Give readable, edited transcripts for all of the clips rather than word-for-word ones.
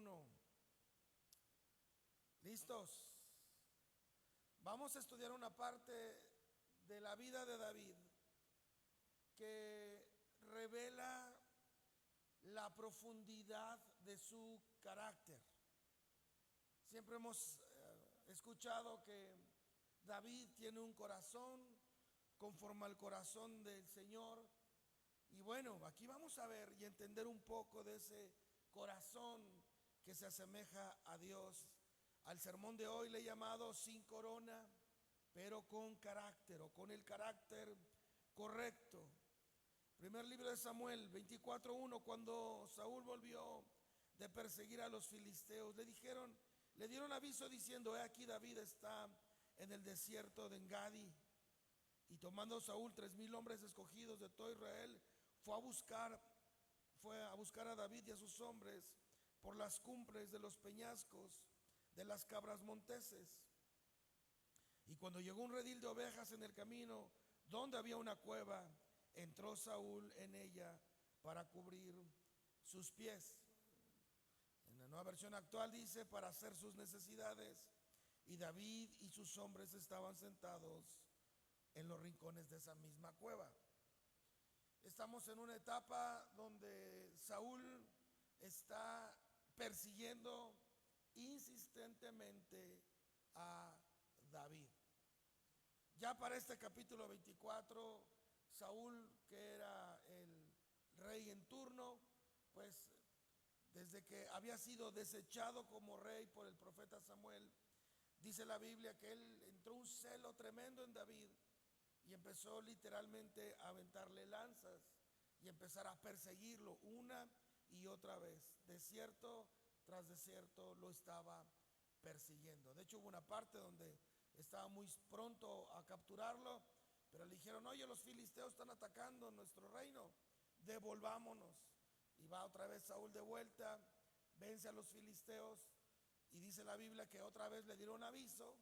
1. ¿Listos? Vamos a estudiar una parte de la vida de David que revela la profundidad de su carácter. Siempre hemos escuchado que David tiene un corazón conforme al corazón del Señor. Y bueno, aquí vamos a ver y entender un poco de ese corazón que se asemeja a Dios. Al sermón de hoy le he llamado sin corona, pero con carácter, o con el carácter correcto. Primer libro de Samuel 24:1. Cuando Saúl volvió de perseguir a los filisteos, le dieron aviso diciendo: he aquí David está en el desierto de Engadi. Y tomando Saúl 3,000 hombres escogidos de todo Israel, fue a buscar a David y a sus hombres por las cumbres de los peñascos de las cabras monteses. Y cuando llegó un redil de ovejas en el camino, donde había una cueva, entró Saúl en ella para cubrir sus pies. En la nueva versión actual dice: para hacer sus necesidades. Y David y sus hombres estaban sentados en los rincones de esa misma cueva. Estamos en una etapa donde Saúl está persiguiendo insistentemente a David. Ya para este capítulo 24, Saúl, que era el rey en turno, pues desde que había sido desechado como rey por el profeta Samuel, dice la Biblia que él entró un celo tremendo en David y empezó literalmente a aventarle lanzas y empezar a perseguirlo una y otra vez. Desierto tras desierto lo estaba persiguiendo. De hecho, hubo una parte donde estaba muy pronto a capturarlo, pero le dijeron: oye, los filisteos están atacando nuestro reino, devolvámonos. Y va otra vez Saúl de vuelta, vence a los filisteos, y dice la Biblia que otra vez le dieron aviso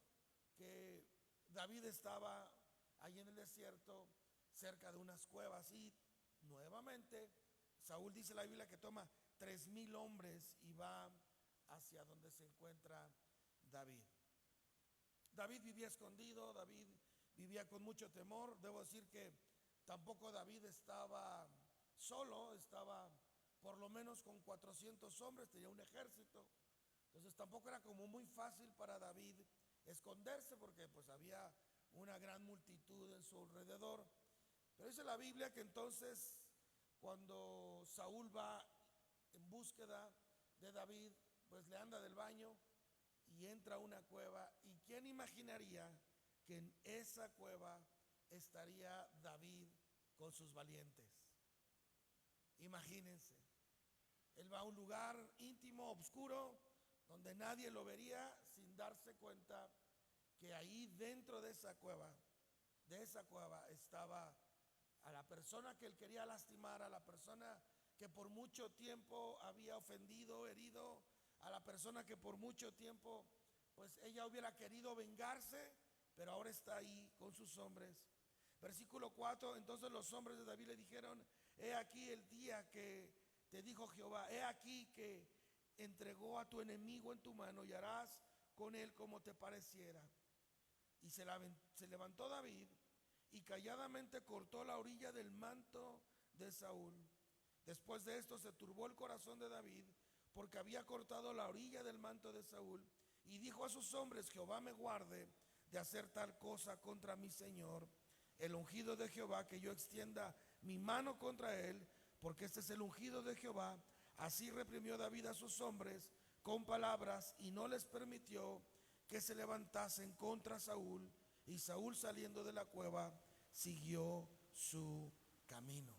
que David estaba ahí en el desierto cerca de unas cuevas. Y nuevamente Saúl, dice la Biblia, que toma 3,000 hombres y va hacia donde se encuentra David. David vivía escondido, David vivía con mucho temor. Debo decir que tampoco David estaba solo, estaba por lo menos con 400 hombres, tenía un ejército. Entonces tampoco era como muy fácil para David esconderse, porque pues había una gran multitud en su alrededor. Pero dice la Biblia que entonces, cuando Saúl va en búsqueda de David, pues le anda del baño y entra a una cueva. ¿Y quién imaginaría que en esa cueva estaría David con sus valientes? Imagínense, él va a un lugar íntimo, oscuro, donde nadie lo vería, sin darse cuenta que ahí dentro de esa cueva estaba a la persona que él quería lastimar, a la persona que por mucho tiempo había ofendido, herido, a la persona que por mucho tiempo pues ella hubiera querido vengarse, pero ahora está ahí con sus hombres. Versículo 4: entonces los hombres de David le dijeron: he aquí el día que te dijo Jehová, he aquí que entregó a tu enemigo en tu mano y harás con él como te pareciera. Y se levantó David y calladamente cortó la orilla del manto de Saúl. Después de esto se turbó el corazón de David, porque había cortado la orilla del manto de Saúl, y dijo a sus hombres: Jehová me guarde de hacer tal cosa contra mi señor, el ungido de Jehová, que yo extienda mi mano contra él, porque este es el ungido de Jehová. Así reprimió David a sus hombres con palabras, y no les permitió que se levantasen contra Saúl. Y Saúl, saliendo de la cueva, siguió su camino.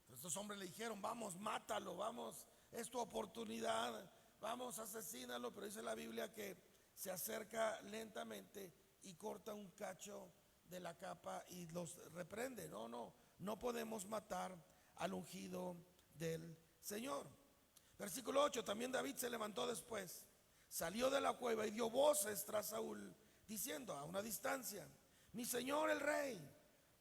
Estos hombres le dijeron: vamos, mátalo, vamos, es tu oportunidad, vamos, asesínalo. Pero dice la Biblia que se acerca lentamente y corta un cacho de la capa y los reprende. No podemos matar al ungido del Señor. Versículo 8: también David se levantó después, salió de la cueva y dio voces tras Saúl, diciendo a una distancia: mi señor el rey.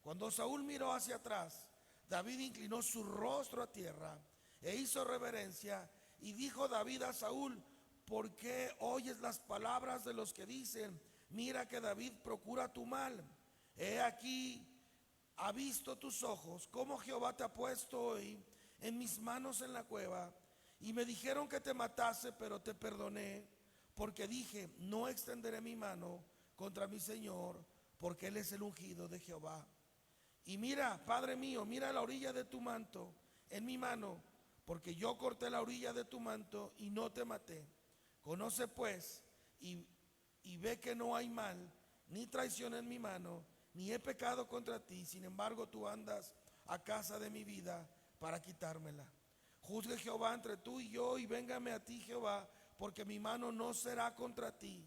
Cuando Saúl miró hacia atrás, David inclinó su rostro a tierra e hizo reverencia Y dijo David a Saúl: ¿por qué oyes las palabras de los que dicen, mira que David procura tu mal? He aquí, ha visto tus ojos cómo Jehová te ha puesto hoy en mis manos en la cueva. Y me dijeron que te matase, pero te perdoné, porque dije, no extenderé mi mano contra mi Señor, porque Él es el ungido de Jehová. Y mira, Padre mío, mira la orilla de tu manto en mi mano, porque yo corté la orilla de tu manto y no te maté. Conoce pues y ve que no hay mal, ni traición en mi mano, ni he pecado contra ti. Sin embargo, tú andas a casa de mi vida para quitármela. Juzgue Jehová entre tú y yo, y véngame a ti, Jehová, porque mi mano no será contra ti.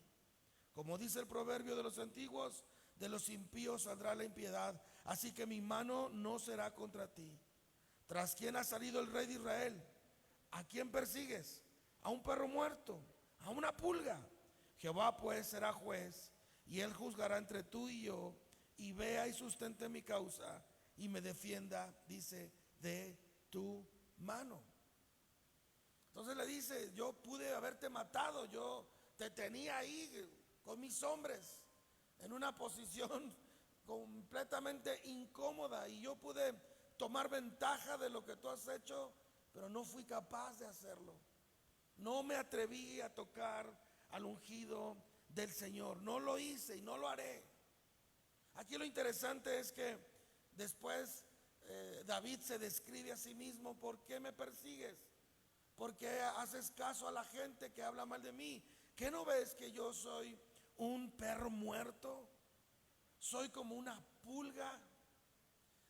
Como dice el proverbio de los antiguos, de los impíos saldrá la impiedad, así que mi mano no será contra ti. ¿Tras quién ha salido el rey de Israel? ¿A quién persigues? ¿A un perro muerto? ¿A una pulga? Jehová pues será juez, y él juzgará entre tú y yo, y vea y sustente mi causa, y me defienda, dice, de tu mano. Entonces le dice: yo pude haberte matado, yo te tenía ahí con mis hombres en una posición completamente incómoda, y yo pude tomar ventaja de lo que tú has hecho, pero no fui capaz de hacerlo. No me atreví a tocar al ungido del Señor. No lo hice y no lo haré. Aquí lo interesante es que después David se describe a sí mismo: ¿por qué me persigues? ¿Por qué haces caso a la gente que habla mal de mí? ¿Qué no ves que yo soy un perro muerto? Soy como una pulga.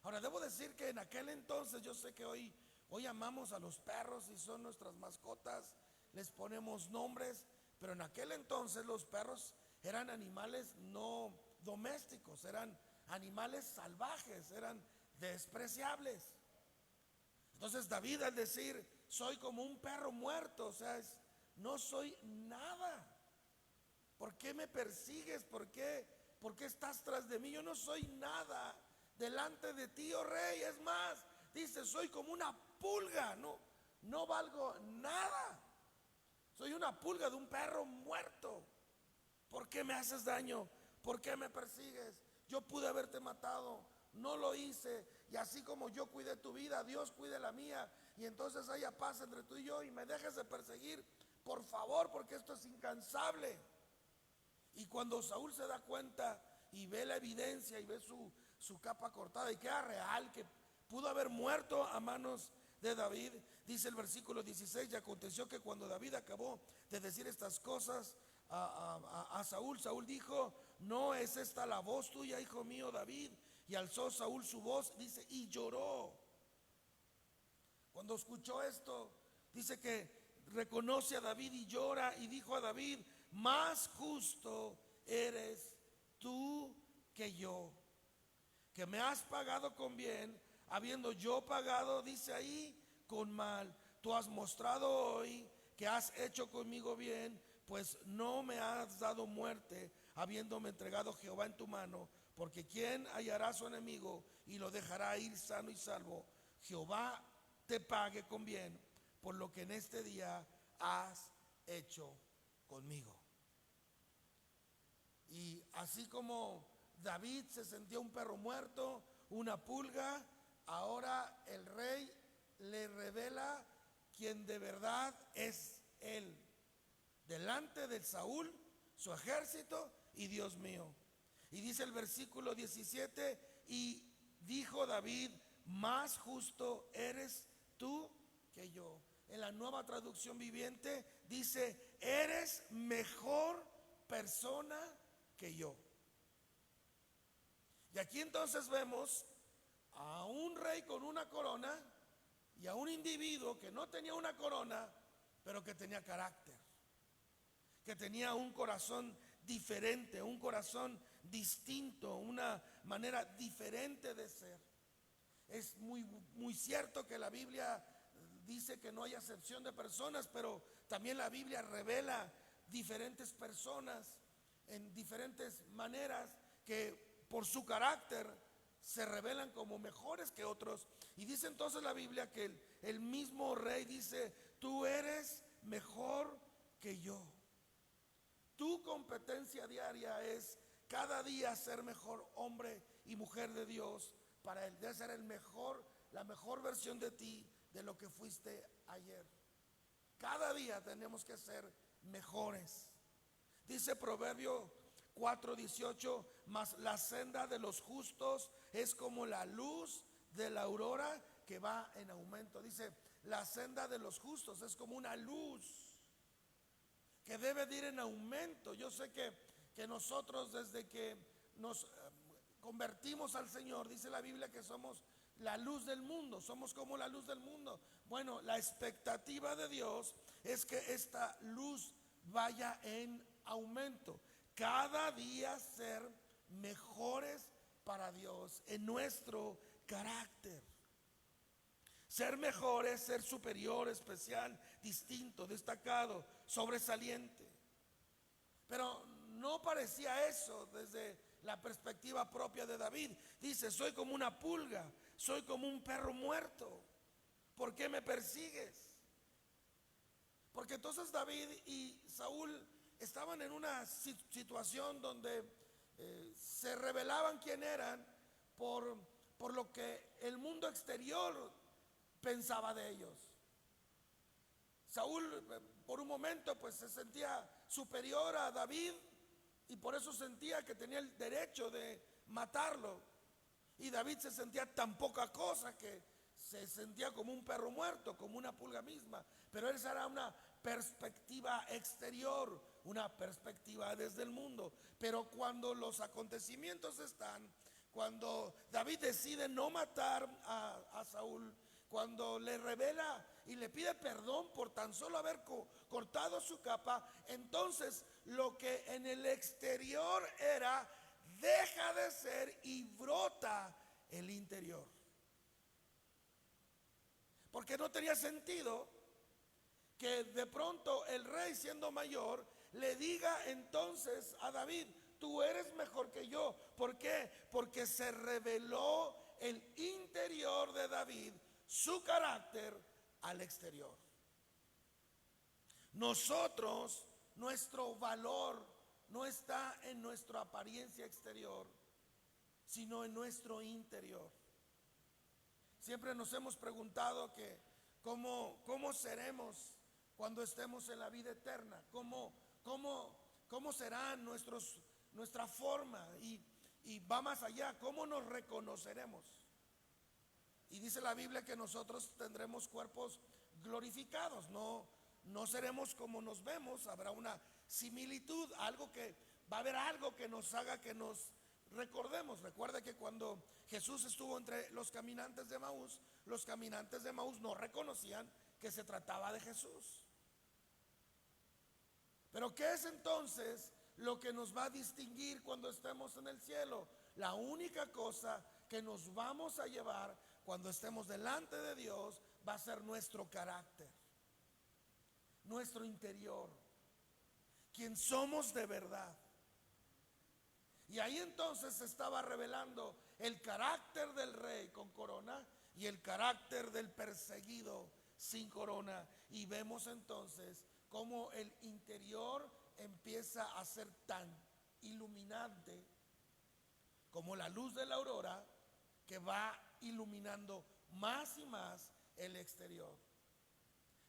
Ahora, debo decir que en aquel entonces, yo sé que hoy amamos a los perros y son nuestras mascotas, les ponemos nombres, pero en aquel entonces los perros eran animales no domésticos, eran animales salvajes, eran despreciables. Entonces David, al decir soy como un perro muerto, o sea, no soy nada. ¿Por qué me persigues? ¿Por qué estás tras de mí? Yo no soy nada delante de ti, oh rey. Es más, dice, soy como una pulga, no valgo nada. Soy una pulga de un perro muerto. ¿Por qué me haces daño? ¿Por qué me persigues? Yo pude haberte matado, no lo hice. Y así como yo cuidé tu vida, Dios cuide la mía, y entonces haya paz entre tú y yo, y me dejes de perseguir, por favor, porque esto es incansable. Y cuando Saúl se da cuenta y ve la evidencia y ve su capa cortada, y queda real que pudo haber muerto a manos de David, dice el versículo 16: y aconteció que cuando David acabó de decir estas cosas a Saúl, Saúl dijo: ¿no es esta la voz tuya, hijo mío David? Y alzó Saúl su voz, dice, y lloró. Cuando escuchó esto, dice que reconoce a David y llora, y dijo a David: más justo eres tú que yo, que me has pagado con bien, habiendo yo pagado, dice ahí, con mal. Tú has mostrado hoy que has hecho conmigo bien, pues no me has dado muerte, habiéndome entregado Jehová en tu mano. Porque ¿quién hallará a su enemigo y lo dejará ir sano y salvo? Jehová te pague con bien por lo que en este día has hecho conmigo. Y así como David se sentía un perro muerto, una pulga, ahora el rey le revela quién de verdad es él, delante de Saúl, su ejército y Dios mío. Y dice el versículo 17: y dijo David: más justo eres tú que yo. En la Nueva Traducción Viviente dice: eres mejor persona que yo. Y aquí entonces vemos a un rey con una corona y a un individuo que no tenía una corona, pero que tenía carácter, que tenía un corazón diferente, un corazón distinto, una manera diferente de ser. Es muy cierto que la Biblia dice que no hay acepción de personas, pero también la Biblia revela diferentes personas en diferentes maneras que por su carácter se revelan como mejores que otros. Y dice entonces la Biblia que el mismo rey dice: tú eres competencia diaria es cada día ser mejor hombre y mujer de Dios para Él. Debe ser la mejor versión de ti de lo que fuiste ayer. Cada día tenemos que ser mejores. Dice Proverbio 4:18, mas la senda de los justos es como la luz de la aurora que va en aumento. Dice, la senda de los justos es como una luz que debe de ir en aumento. Yo sé que nosotros desde que nos convertimos al Señor, dice la Biblia que somos la luz del mundo, somos como la luz del mundo. Bueno, la expectativa de Dios es que esta luz vaya en aumento. Cada día ser mejores para Dios en nuestro carácter. Ser mejores, ser superior, especial, distinto, destacado, sobresaliente. Pero no parecía eso desde la perspectiva propia de David. Dice, soy como una pulga, soy como un perro muerto. ¿Por qué me persigues? Porque entonces David y Saúl estaban en una situación donde se revelaban quién eran por lo que el mundo exterior pensaba de ellos. Saúl por un momento pues se sentía superior a David y por eso sentía que tenía el derecho de matarlo. Y David se sentía tan poca cosa que se sentía como un perro muerto, como una pulga misma. Pero esa era una perspectiva exterior, una perspectiva desde el mundo. Pero cuando los acontecimientos están, cuando David decide no matar a Saúl, cuando le revela y le pide perdón por tan solo haber cortado su capa, entonces lo que en el exterior era, deja de ser y brota el interior. Porque no tenía sentido que de pronto el rey, siendo mayor, le diga entonces a David, tú eres mejor que yo. ¿Por qué? Porque se reveló el interior de David, su carácter al exterior. Nosotros, nuestro valor no está en nuestra apariencia exterior, sino en nuestro interior. Siempre nos hemos preguntado que cómo seremos cuando estemos en la vida eterna, cómo serán nuestra forma, y va más allá, cómo nos reconoceremos. Y dice la Biblia que nosotros tendremos cuerpos glorificados, no seremos como nos vemos, habrá una similitud, va a haber algo que nos haga que nos recordemos. Recuerda que cuando Jesús estuvo entre los caminantes de Maús no reconocían que se trataba de Jesús. Pero ¿qué es entonces lo que nos va a distinguir cuando estemos en el cielo? La única cosa que nos vamos a llevar cuando estemos delante de Dios va a ser nuestro carácter, nuestro interior, quien somos de verdad. Y ahí entonces se estaba revelando el carácter del rey con corona y el carácter del perseguido sin corona. Y vemos entonces cómo el interior empieza a ser tan iluminante como la luz de la aurora, que va iluminando más y más el exterior.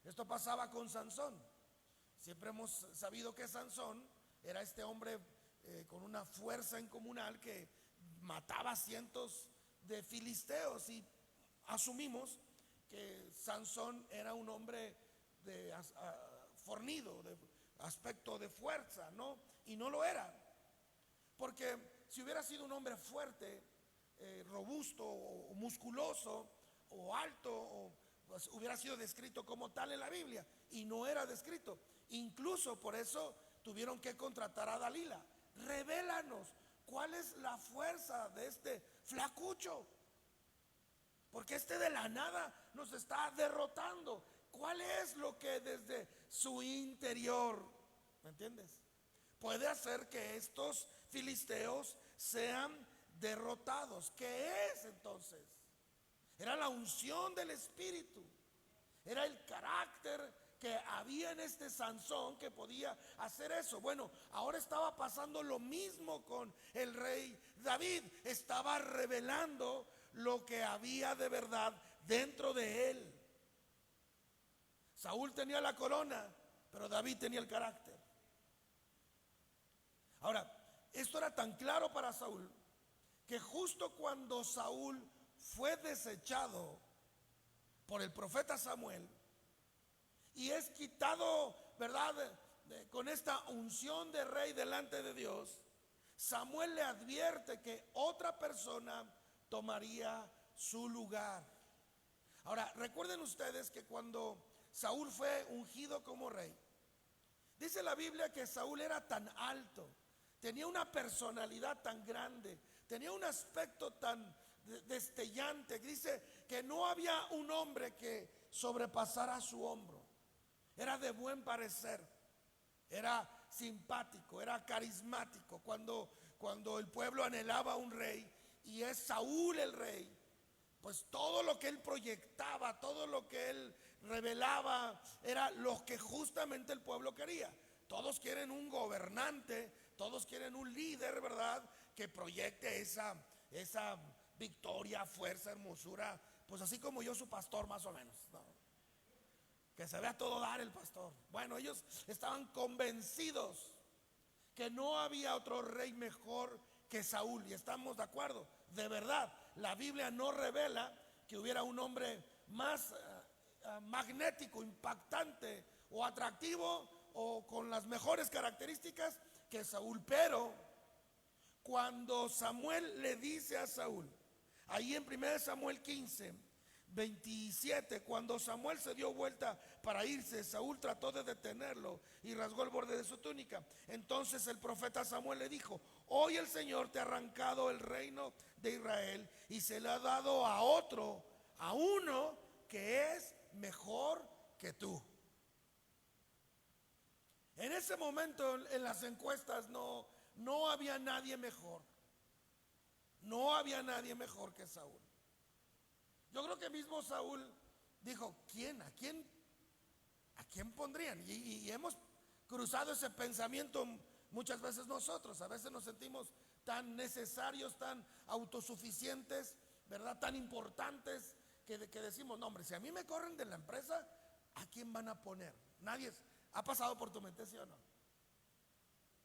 Esto pasaba con Sansón. Siempre hemos sabido que Sansón era este hombre con una fuerza incomunal que mataba cientos de filisteos, y asumimos que Sansón era un hombre fornido, de aspecto de fuerza, ¿no? Y no lo era, porque si hubiera sido un hombre fuerte, robusto o musculoso o alto, pues hubiera sido descrito como tal en la Biblia, y no era descrito. Incluso por eso tuvieron que contratar a Dalila. Revélanos cuál es la fuerza de este flacucho, porque de la nada nos está derrotando. ¿Cuál es lo que desde su interior, ¿me entiendes?, puede hacer que estos filisteos sean derrotados? ¿Qué es entonces? Era la unción del Espíritu, era el carácter que había en este Sansón que podía hacer eso. Bueno, ahora estaba pasando lo mismo con el rey David. Estaba revelando lo que había de verdad dentro de él. Saúl tenía la corona, pero David tenía el carácter. Ahora, esto era tan claro para Saúl que justo cuando Saúl fue desechado por el profeta Samuel y es quitado, ¿verdad?, con esta unción de rey delante de Dios, Samuel le advierte que otra persona tomaría su lugar. Ahora, recuerden ustedes que cuando Saúl fue ungido como rey, dice la Biblia que Saúl era tan alto, tenía una personalidad tan grande, tenía un aspecto tan destellante. Dice que no había un hombre que sobrepasara su hombro. Era de buen parecer, era simpático, era carismático. Cuando el pueblo anhelaba un rey y es Saúl el rey, pues todo lo que él proyectaba, todo lo que él revelaba era lo que justamente el pueblo quería. Todos quieren un gobernante, todos quieren un líder, ¿verdad?, que proyecte esa victoria, fuerza, hermosura, pues así como yo, su pastor, más o menos, ¿no? Que se vea todo dar el pastor. Bueno, ellos estaban convencidos que no había otro rey mejor que Saúl, y estamos de acuerdo. De verdad, la Biblia no revela que hubiera un hombre más magnético, impactante o atractivo o con las mejores características que Saúl. Pero cuando Samuel le dice a Saúl, ahí en 1 Samuel 15:27, cuando Samuel se dio vuelta para irse, Saúl trató de detenerlo y rasgó el borde de su túnica. Entonces el profeta Samuel le dijo: hoy el Señor te ha arrancado el reino de Israel y se le ha dado a otro, a uno que es mejor que tú. En ese momento en las encuestas no había nadie mejor. No había nadie mejor que Saúl. Yo creo que mismo Saúl dijo: ¿quién? ¿A quién pondrían? Y hemos cruzado ese pensamiento muchas veces nosotros. A veces nos sentimos tan necesarios, tan autosuficientes, ¿verdad?, tan importantes, que decimos: no, hombre, si a mí me corren de la empresa, ¿a quién van a poner? Nadie. ¿Ha pasado por tu mente, sí o no?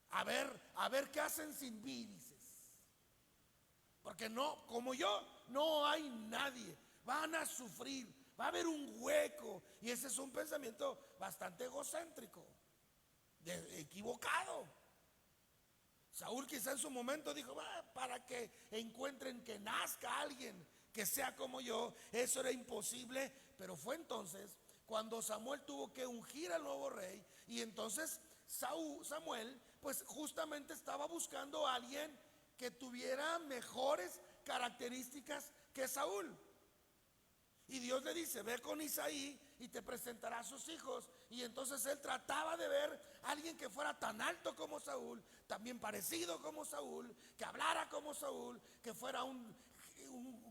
A ver qué hacen sin mí, dices. Porque no, como yo, no hay nadie. Van a sufrir, va a haber un hueco. Y ese es un pensamiento bastante egocéntrico, equivocado. Saúl quizá en su momento dijo: para que encuentren que nazca alguien que sea como yo. Eso era imposible. Pero fue entonces cuando Samuel tuvo que ungir al nuevo rey. Y entonces Samuel pues justamente estaba buscando a alguien que tuviera mejores características que Saúl. Y Dios le dice: ve con Isaí y te presentará a sus hijos. Y entonces él trataba de ver a alguien que fuera tan alto como Saúl, también parecido como Saúl, que hablara como Saúl, que fuera un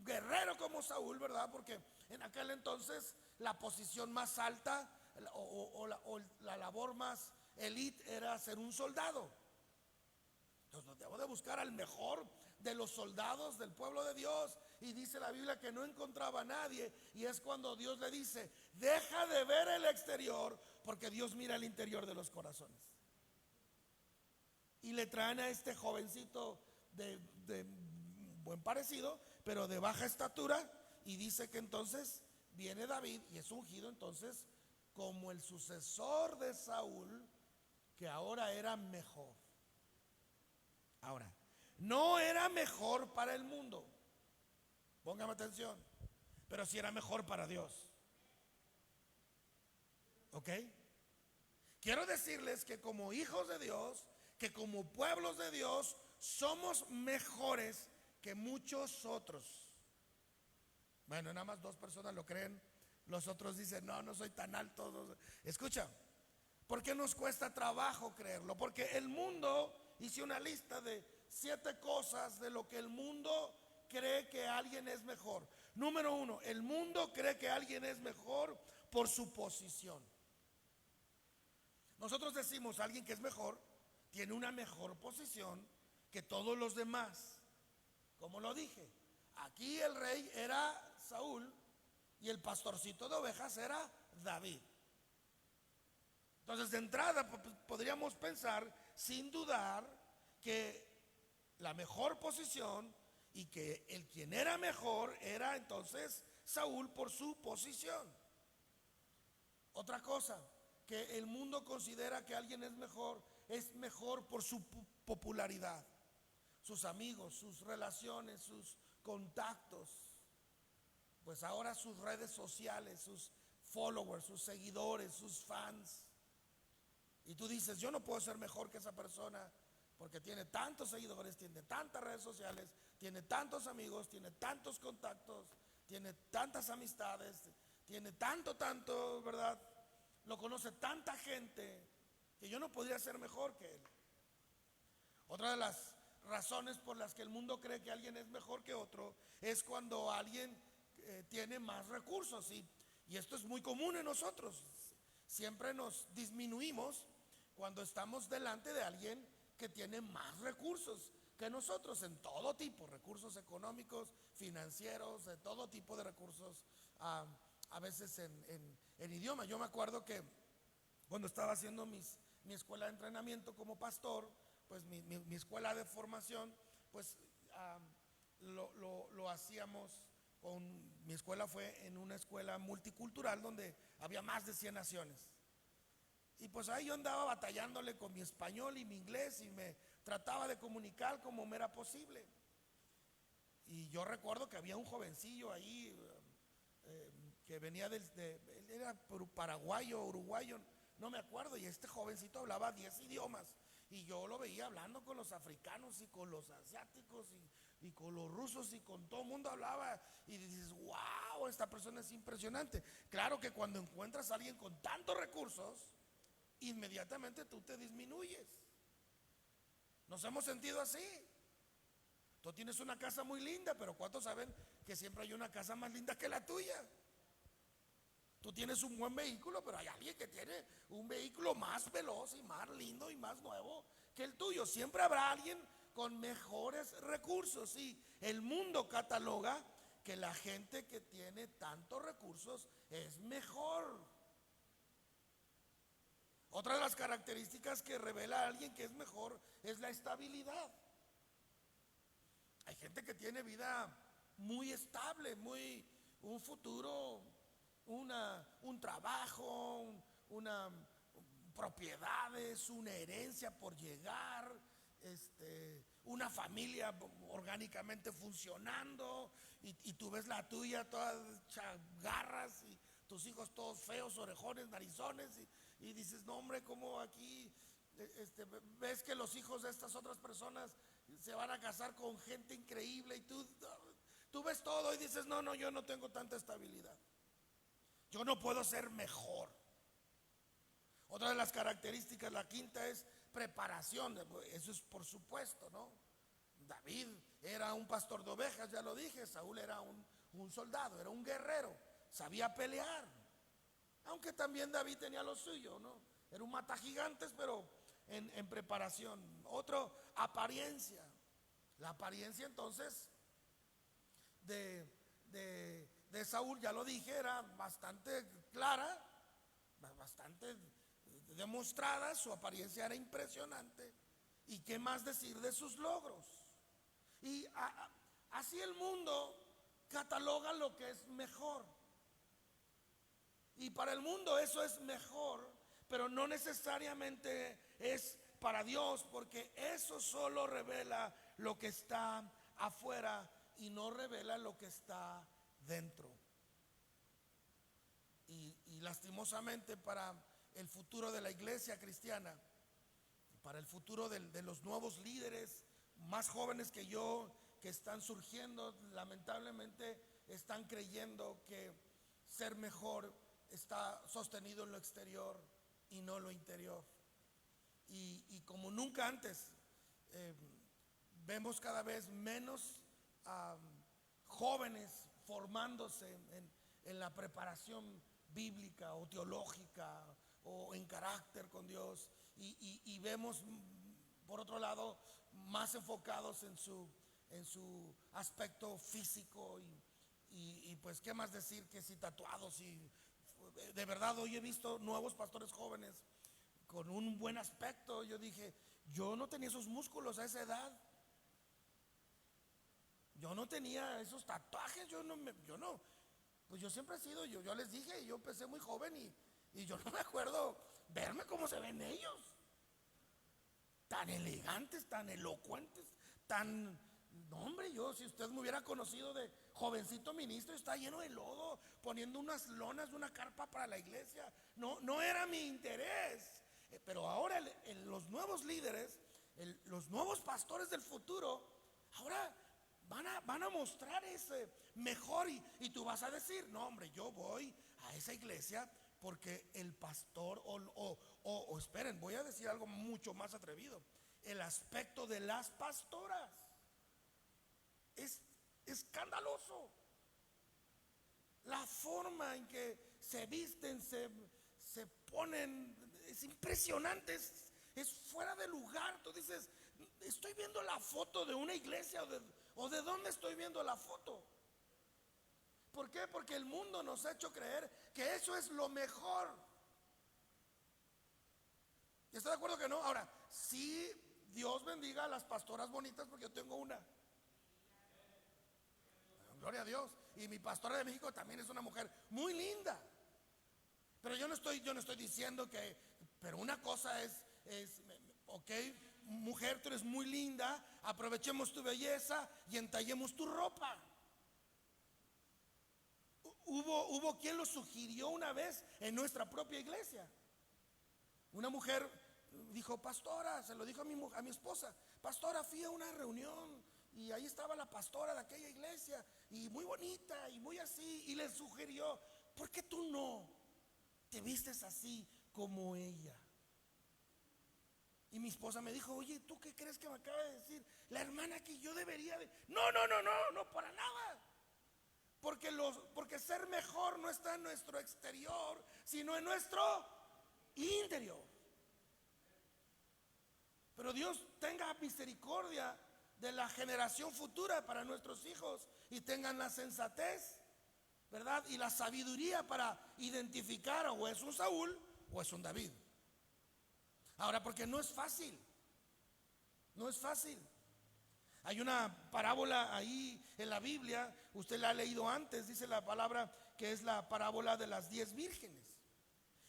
guerrero como Saúl, ¿verdad? Porque en aquel entonces la posición más alta o la labor más elite era ser un soldado. Entonces debo de buscar al mejor de los soldados del pueblo de Dios. Y dice la Biblia que no encontraba a nadie. Y es cuando Dios le dice: deja de ver el exterior, porque Dios mira el interior de los corazones. Y le traen a este jovencito de buen parecido, pero de baja estatura. Y dice que entonces viene David y es ungido entonces como el sucesor de Saúl, que ahora era mejor. Ahora, no era mejor para el mundo, póngame atención, pero sí era mejor para Dios. ¿Ok? Quiero decirles que como hijos de Dios, que como pueblos de Dios, somos mejores que muchos otros. Bueno, nada más 2 personas lo creen. Los otros dicen: no soy tan alto. Escucha, ¿por qué nos cuesta trabajo creerlo? Porque el mundo, hice una lista de 7 cosas de lo que el mundo cree que alguien es mejor. Número 1, el mundo cree que alguien es mejor por su posición. Nosotros decimos, alguien que es mejor tiene una mejor posición que todos los demás. Como lo dije, aquí el rey era Saúl y el pastorcito de ovejas era David. Entonces, de entrada podríamos pensar, sin dudar, que la mejor posición y que el quien era mejor era entonces Saúl por su posición. Otra cosa, que el mundo considera que alguien es mejor por su popularidad, sus amigos, sus relaciones, sus contactos, pues ahora sus redes sociales, sus followers, sus seguidores, sus fans. Y tú dices, yo no puedo ser mejor que esa persona porque tiene tantos seguidores, tiene tantas redes sociales, tiene tantos amigos, tiene tantos contactos, tiene tantas amistades, tiene tanto, ¿verdad? Lo conoce tanta gente que yo no podría ser mejor que él. Otra de las razones por las que el mundo cree que alguien es mejor que otro es cuando alguien tiene más recursos, y esto es muy común en nosotros. Siempre nos disminuimos cuando estamos delante de alguien que tiene más recursos que nosotros, en todo tipo, recursos económicos, financieros, de todo tipo de recursos, a veces en idioma. Yo me acuerdo que cuando estaba haciendo mi escuela de entrenamiento como pastor, pues mi escuela de formación, pues lo hacíamos mi escuela fue en una escuela multicultural donde había más de 100 naciones. Y pues ahí yo andaba batallándole con mi español y mi inglés y me trataba de comunicar como me era posible. Y yo recuerdo que había un jovencillo ahí que venía él era paraguayo, uruguayo, no me acuerdo, y este jovencito hablaba 10 idiomas. Y yo lo veía hablando con los africanos y con los asiáticos y con los rusos y con todo el mundo hablaba. Y dices, wow, esta persona es impresionante. Claro que cuando encuentras a alguien con tantos recursos, inmediatamente tú te disminuyes. Nos hemos sentido así. Tú tienes una casa muy linda, pero ¿cuántos saben que siempre hay una casa más linda que la tuya? Tú tienes un buen vehículo, pero hay alguien que tiene un vehículo más veloz y más lindo y más nuevo que el tuyo. Siempre habrá alguien con mejores recursos, y el mundo cataloga que la gente que tiene tantos recursos es mejor. Otra de las características que revela a alguien que es mejor es la estabilidad. Hay gente que tiene vida muy estable, un futuro, un trabajo, una propiedades, una herencia por llegar, una familia orgánicamente funcionando, y tú ves la tuya toda hecha garras y tus hijos todos feos, orejones, narizones, y dices, no hombre, ¿cómo aquí ves que los hijos de estas otras personas se van a casar con gente increíble? Y tú ves todo y dices, no, yo no tengo tanta estabilidad, yo no puedo ser mejor. Otra de las características, la quinta, es preparación. Eso es por supuesto, ¿no? David era un pastor de ovejas, ya lo dije. Saúl era un soldado, era un guerrero, sabía pelear. Aunque también David tenía lo suyo, ¿no? Era un matagigantes, pero en preparación. Otro, apariencia. La apariencia entonces de Saúl, ya lo dije, era bastante clara, bastante demostrada. Su apariencia era impresionante. ¿Y qué más decir de sus logros? Y así el mundo cataloga lo que es mejor. Y para el mundo eso es mejor, pero no necesariamente es para Dios, porque eso solo revela lo que está afuera y no revela lo que está dentro. Y lastimosamente para el futuro de la iglesia cristiana, para el futuro de los nuevos líderes más jóvenes que yo, que están surgiendo, lamentablemente están creyendo que ser mejor está sostenido en lo exterior y no en lo interior. Y como nunca antes, vemos cada vez menos jóvenes formándose en la preparación bíblica o teológica o en carácter con Dios, y vemos por otro lado más enfocados en su aspecto físico, y pues qué más decir que si tatuados. Y de verdad hoy he visto nuevos pastores jóvenes con un buen aspecto. Yo dije, yo no tenía esos músculos a esa edad, yo no tenía esos tatuajes, yo no, pues yo siempre he sido, yo les dije, yo empecé muy joven, y yo no me acuerdo verme como se ven ellos, tan elegantes, tan elocuentes, tan... No, hombre, yo, si usted me hubiera conocido de jovencito ministro, está lleno de lodo, poniendo unas lonas de una carpa para la iglesia. No era mi interés. Pero ahora los nuevos líderes, los nuevos pastores del futuro, ahora van a mostrar ese mejor, y tú vas a decir, no, hombre, yo voy a esa iglesia porque el pastor, o esperen, voy a decir algo mucho más atrevido, el aspecto de las pastoras es escandaloso. La forma en que se visten, se ponen, es impresionante, es fuera de lugar. Tú dices, estoy viendo la foto de una iglesia, o de dónde estoy viendo la foto. ¿Por qué? Porque el mundo nos ha hecho creer que eso es lo mejor. ¿Y está de acuerdo que no? Ahora, sí, Dios bendiga a las pastoras bonitas, porque yo tengo una. Gloria a Dios. Y mi pastora de México también es una mujer muy linda. Pero yo no estoy diciendo que, pero una cosa es, ok, mujer, tú eres muy linda, aprovechemos tu belleza y entallemos tu ropa. Hubo quien lo sugirió una vez en nuestra propia iglesia. Una mujer dijo, pastora, se lo dijo a mi esposa, pastora, fui a una reunión y ahí estaba la pastora de aquella iglesia, y muy bonita y muy así, y le sugirió, ¿por qué tú no te vistes así como ella? Y mi esposa me dijo, oye, ¿tú qué crees que me acaba de decir la hermana que yo debería de? No, para nada. Porque ser mejor no está en nuestro exterior, sino en nuestro interior. Pero Dios tenga misericordia de la generación futura para nuestros hijos, y tengan la sensatez, ¿verdad? Y la sabiduría para identificar, o es un Saúl o es un David. Ahora, porque no es fácil. No es fácil. Hay una parábola ahí en la Biblia, usted la ha leído antes, dice la palabra que es la parábola de las 10 vírgenes.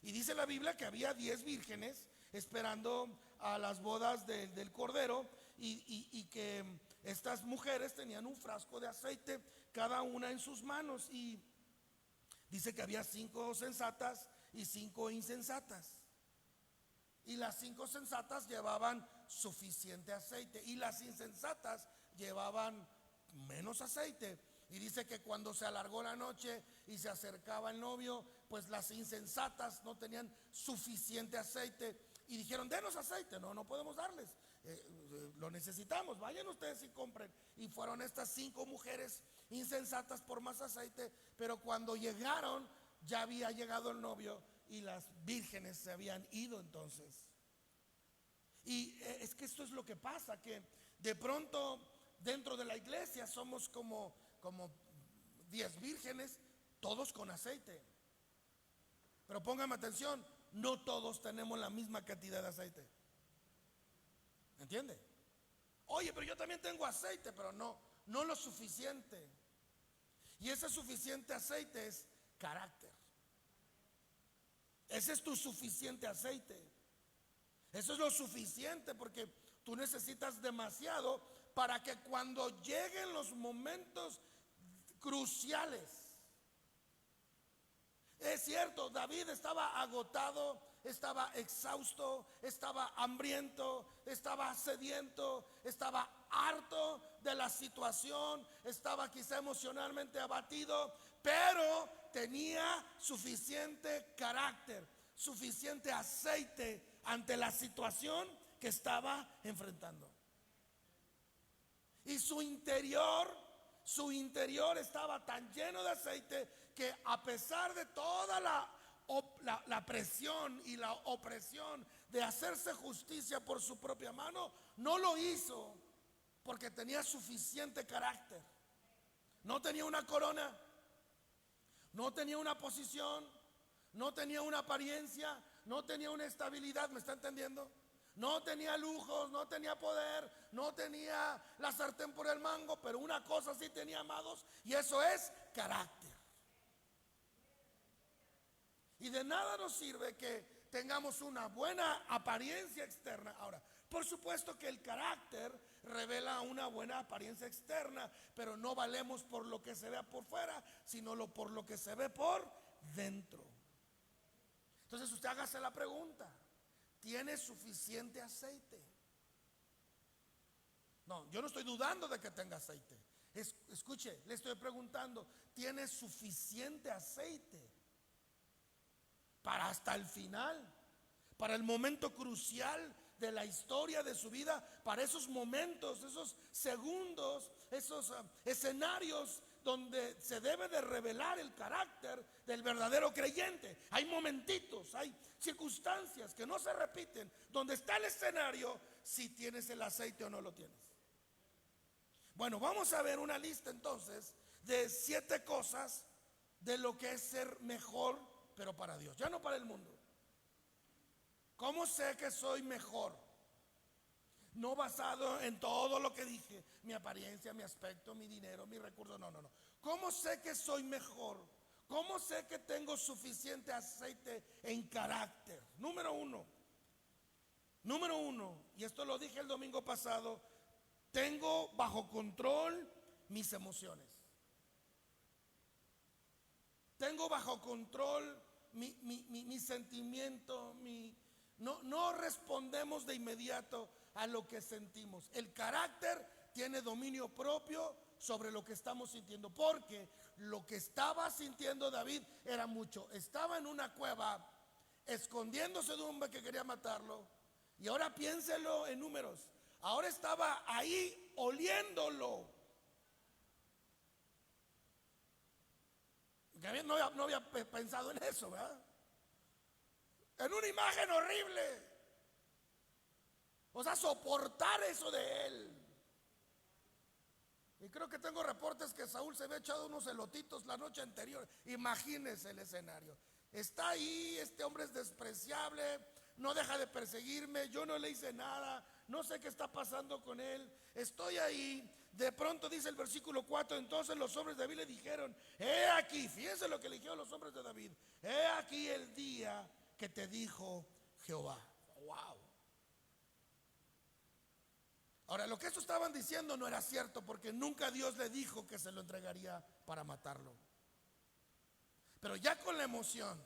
Y dice la Biblia que había 10 vírgenes esperando a las bodas del Cordero, y que estas mujeres tenían un frasco de aceite cada una en sus manos, y dice que había 5 sensatas y 5 insensatas. Y las 5 sensatas llevaban suficiente aceite, y las insensatas llevaban menos aceite. Y dice que cuando se alargó la noche y se acercaba el novio, pues las insensatas no tenían suficiente aceite, y dijeron, denos aceite. No podemos darles, lo necesitamos, vayan ustedes y compren. Y fueron estas 5 mujeres insensatas por más aceite, pero cuando llegaron ya había llegado el novio, y las vírgenes se habían ido entonces. Y es que esto es lo que pasa, que de pronto dentro de la iglesia somos como 10 vírgenes, todos con aceite. Pero póngame atención, no todos tenemos la misma cantidad de aceite. ¿Entiende? Oye, pero yo también tengo aceite, pero no lo suficiente. Y ese suficiente aceite es carácter. Ese es tu suficiente aceite. Eso es lo suficiente, porque tú necesitas demasiado para que cuando lleguen los momentos cruciales. Es cierto, David estaba agotado, estaba exhausto, estaba hambriento, estaba sediento, estaba harto de la situación, estaba quizá emocionalmente abatido, pero tenía suficiente carácter, suficiente aceite ante la situación que estaba enfrentando. Y su interior estaba tan lleno de aceite, que a pesar de toda la la presión y la opresión de hacerse justicia por su propia mano, no lo hizo porque tenía suficiente carácter. No tenía una corona, no tenía una posición, no tenía una apariencia, no tenía una estabilidad, ¿me está entendiendo? No tenía lujos, no tenía poder, no tenía la sartén por el mango, pero una cosa sí tenía, amados, y eso es carácter. Y de nada nos sirve que tengamos una buena apariencia externa. Ahora, por supuesto que el carácter revela una buena apariencia externa, pero no valemos por lo que se ve por fuera, sino por lo que se ve por dentro. Entonces usted hágase la pregunta: ¿tiene suficiente aceite? No, yo no estoy dudando de que tenga aceite. Escuche, le estoy preguntando: ¿tiene suficiente aceite para hasta el final, para el momento crucial de la historia de su vida, para esos momentos, esos segundos, esos escenarios donde se debe de revelar el carácter del verdadero creyente? Hay momentitos, hay circunstancias que no se repiten, donde está el escenario si tienes el aceite o no lo tienes. Bueno, vamos a ver una lista entonces de 7 cosas de lo que es ser mejor, pero para Dios, ya no para el mundo. ¿Cómo sé que soy mejor? No basado en todo lo que dije, mi apariencia, mi aspecto, mi dinero, mi recurso, no. ¿Cómo sé que soy mejor? ¿Cómo sé que tengo suficiente aceite en carácter? Número uno, y esto lo dije el domingo pasado: tengo bajo control mis emociones. Tengo bajo control mi sentimiento, no respondemos de inmediato a lo que sentimos. El carácter tiene dominio propio sobre lo que estamos sintiendo, porque lo que estaba sintiendo David era mucho. Estaba en una cueva escondiéndose de un hombre que quería matarlo, y ahora piénselo en números. Ahora estaba ahí oliéndolo. No había pensado en eso, ¿verdad? En una imagen horrible. O sea, soportar eso de él. Y creo que tengo reportes que Saúl se había echado unos elotitos la noche anterior. Imagínense el escenario. Está ahí, este hombre es despreciable, no deja de perseguirme, yo no le hice nada, no sé qué está pasando con él, estoy ahí. De pronto dice el versículo 4: entonces los hombres de David le dijeron: he aquí, fíjense lo que le dijeron los hombres de David: he aquí el día que te dijo Jehová. Wow. Ahora, lo que estos estaban diciendo no era cierto, porque nunca Dios le dijo que se lo entregaría para matarlo. Pero ya con la emoción,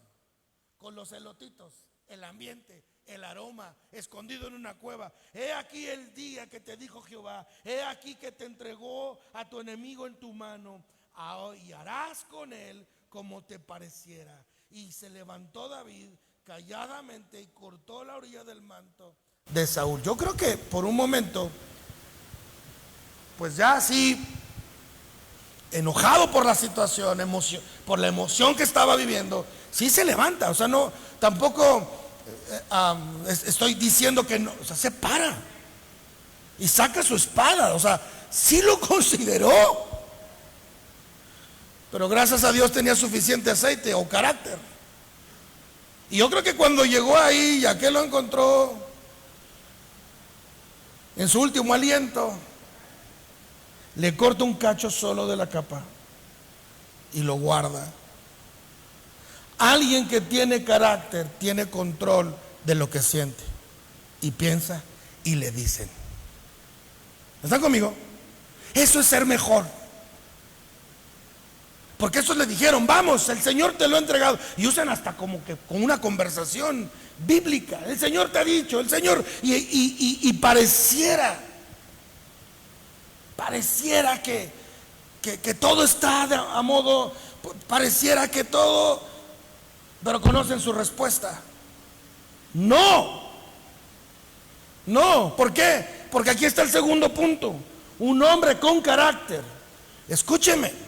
con los elotitos, el ambiente, el aroma, escondido en una cueva: he aquí el día que te dijo Jehová, he aquí que te entregó a tu enemigo en tu mano, y harás con él como te pareciera. Y se levantó David calladamente y cortó la orilla del manto de Saúl. Yo creo que por un momento, pues ya así, enojado por la situación, por la emoción que estaba viviendo, sí se levanta. O sea, no, tampoco estoy diciendo que no, o sea, se para y saca su espada. O sea, sí lo consideró, pero gracias a Dios tenía suficiente aceite o carácter. Y yo creo que cuando llegó ahí, ya que lo encontró en su último aliento, le corta un cacho solo de la capa y lo guarda. Alguien que tiene carácter tiene control de lo que siente y piensa y le dicen. ¿Están conmigo? Eso es ser mejor. Porque estos le dijeron: vamos, el Señor te lo ha entregado. Y usan hasta como que con una conversación bíblica: el Señor te ha dicho, el Señor. Y pareciera que todo está a modo, pareciera que todo, pero conocen su respuesta. No, ¿por qué? Porque aquí está el segundo punto: un hombre con carácter. Escúcheme,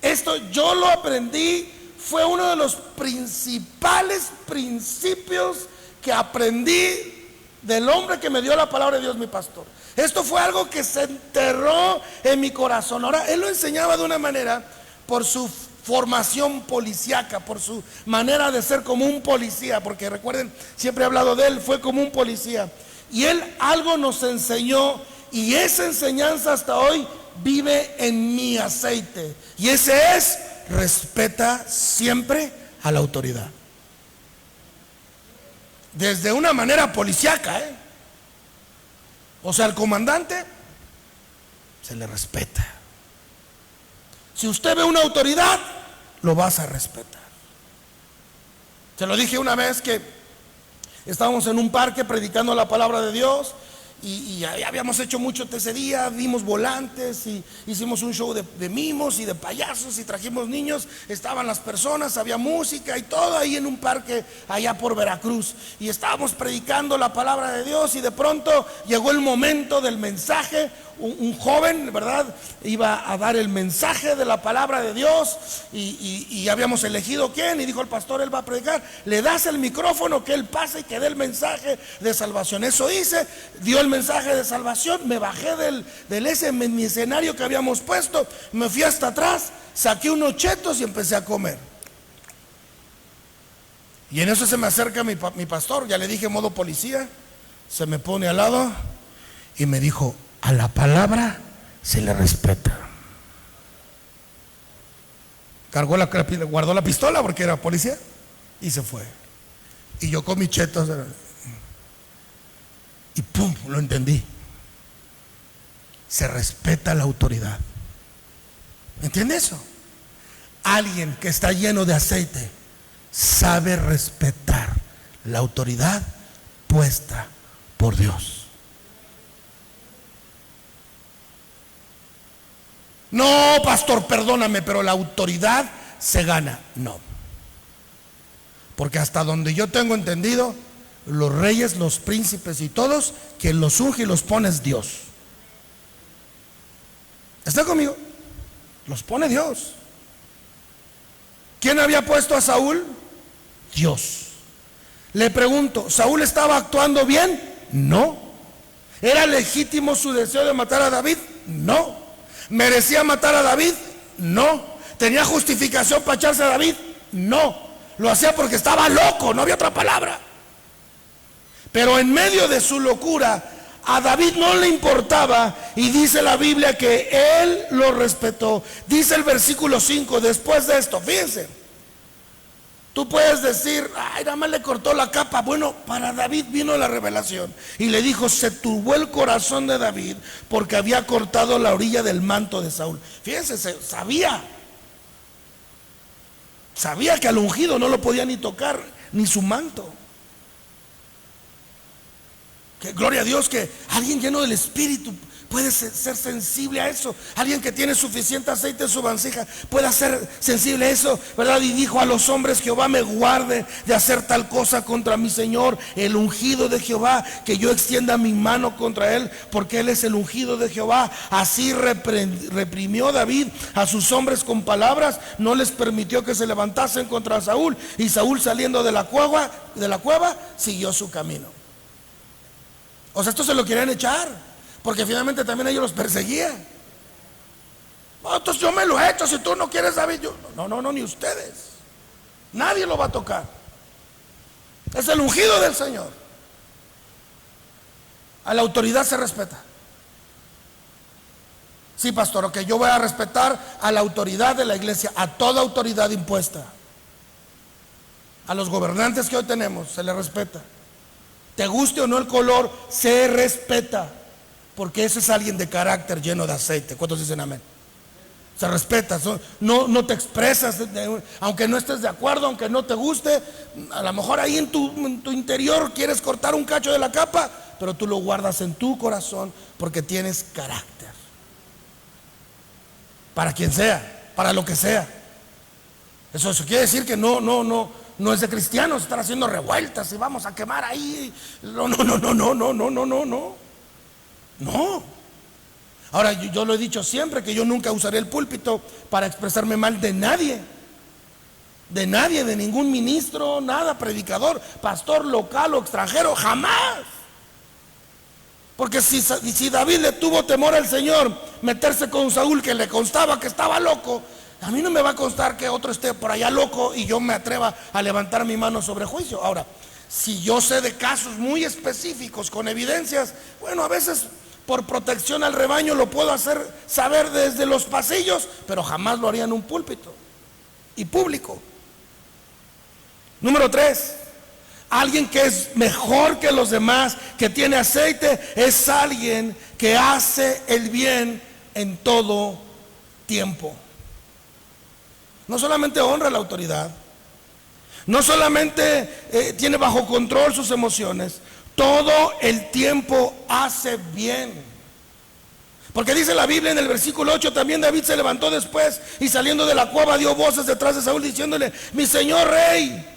esto yo lo aprendí fue uno de los principales principios que aprendí del hombre que me dio la palabra de Dios, mi pastor. Esto fue algo que se enterró en mi corazón. Ahora, él lo enseñaba de una manera, por su formación policíaca, por su manera de ser como un policía, porque recuerden, siempre he hablado de él, fue como un policía. Y él algo nos enseñó, y esa enseñanza hasta hoy vive en mi aceite. Y ese es: respeta siempre a la autoridad. Desde una manera policíaca, o sea, al comandante se le respeta. Si usted ve una autoridad, lo vas a respetar. Se lo dije una vez que estábamos en un parque predicando la palabra de Dios, y habíamos hecho mucho ese día, dimos volantes y hicimos un show de mimos y de payasos y trajimos niños, estaban las personas, había música y todo ahí en un parque allá por Veracruz, y estábamos predicando la palabra de Dios, y de pronto llegó el momento del mensaje. Un joven, ¿verdad?, iba a dar el mensaje de la palabra de Dios, y habíamos elegido quién, y dijo el pastor: él va a predicar, le das el micrófono, que él pase y que dé el mensaje de salvación. Eso hice, dio el mensaje de salvación, me bajé del mi escenario que habíamos puesto, me fui hasta atrás, saqué unos chetos y empecé a comer. Y en eso se me acerca mi pastor, ya le dije modo policía, se me pone al lado y me dijo: a la palabra se le respeta. Guardó la pistola porque era policía y se fue. Y yo con mis chetos, y pum, lo entendí. Se respeta la autoridad. ¿Entiende eso? Alguien que está lleno de aceite sabe respetar la autoridad puesta por Dios. No, pastor, perdóname, pero la autoridad se gana. No. Porque hasta donde yo tengo entendido, los reyes, los príncipes y todos, quien los unge y los pone es Dios. ¿Está conmigo? Los pone Dios. ¿Quién había puesto a Saúl? Dios. Le pregunto, ¿Saúl estaba actuando bien? No. ¿Era legítimo su deseo de matar a David? No. ¿Merecía matar a David? No. ¿Tenía justificación para echarse a David? No. Lo hacía porque estaba loco, no había otra palabra. Pero en medio de su locura, a David no le importaba, y dice la Biblia que él lo respetó. Dice el versículo 5, después de esto, fíjense, tú puedes decir: ay, nada más le cortó la capa. Bueno, para David vino la revelación y le dijo: se turbó el corazón de David porque había cortado la orilla del manto de Saúl. Fíjense, sabía que al ungido no lo podía ni tocar, ni su manto. Que gloria a Dios que alguien lleno del Espíritu puede ser sensible a eso. Alguien que tiene suficiente aceite en su vasija puede ser sensible a eso, ¿verdad? Y dijo a los hombres: Jehová me guarde de hacer tal cosa contra mi Señor, el ungido de Jehová, que yo extienda mi mano contra él, porque él es el ungido de Jehová. Así reprimió David a sus hombres con palabras, no les permitió que se levantasen contra Saúl, y Saúl, saliendo de la cueva, siguió su camino. O sea, esto se lo querían echar, porque finalmente también ellos los perseguían. No, entonces yo me lo he hecho, si tú no quieres, David. No, ni ustedes. Nadie lo va a tocar. Es el ungido del Señor. A la autoridad se respeta. Sí, pastor, ok, yo voy a respetar a la autoridad de la iglesia, a toda autoridad impuesta. A los gobernantes que hoy tenemos se les respeta. Te guste o no el color, se respeta, porque ese es alguien de carácter lleno de aceite. ¿Cuántos dicen amén? Se respeta, no te expresas, aunque no estés de acuerdo, aunque no te guste. A lo mejor ahí en tu interior quieres cortar un cacho de la capa, pero tú lo guardas en tu corazón porque tienes carácter. Para quien sea, para lo que sea. Eso quiere decir que no es de cristianos estar haciendo revueltas y vamos a quemar ahí. No. Ahora, yo lo he dicho siempre, que yo nunca usaré el púlpito para expresarme mal de nadie. de nadie, de ningún ministro, nada, predicador, pastor local o extranjero, jamás. Porque si David le tuvo temor al Señor, meterse con Saúl, que le constaba que estaba loco, a mí no me va a constar que otro esté por allá loco y yo me atreva a levantar mi mano sobre juicio. Ahora, si yo sé de casos muy específicos con evidencias, bueno, a veces por protección al rebaño lo puedo hacer saber desde los pasillos, pero jamás lo haría en un púlpito y público. Número 3, alguien que es mejor que los demás, que tiene aceite, es alguien que hace el bien en todo tiempo. No solamente honra la autoridad, no solamente tiene bajo control sus emociones, todo el tiempo hace bien. Porque dice la Biblia en el versículo 8, también David se levantó después y saliendo de la cueva dio voces detrás de Saúl diciéndole: mi señor rey.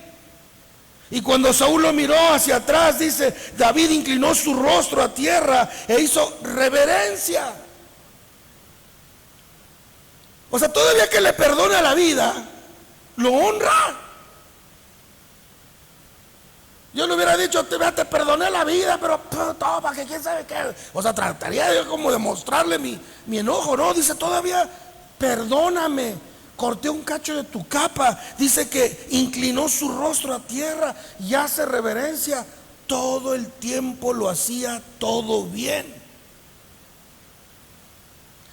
Y cuando Saúl lo miró hacia atrás, dice, David inclinó su rostro a tierra e hizo reverencia. O sea, todavía que le perdona la vida, lo honra. Yo le hubiera dicho, te perdoné la vida, pero toma, que quién sabe qué. O sea, trataría yo como de mostrarle mi enojo, ¿no? Dice, todavía perdóname, corté un cacho de tu capa. Dice que inclinó su rostro a tierra y hace reverencia. Todo el tiempo lo hacía todo bien.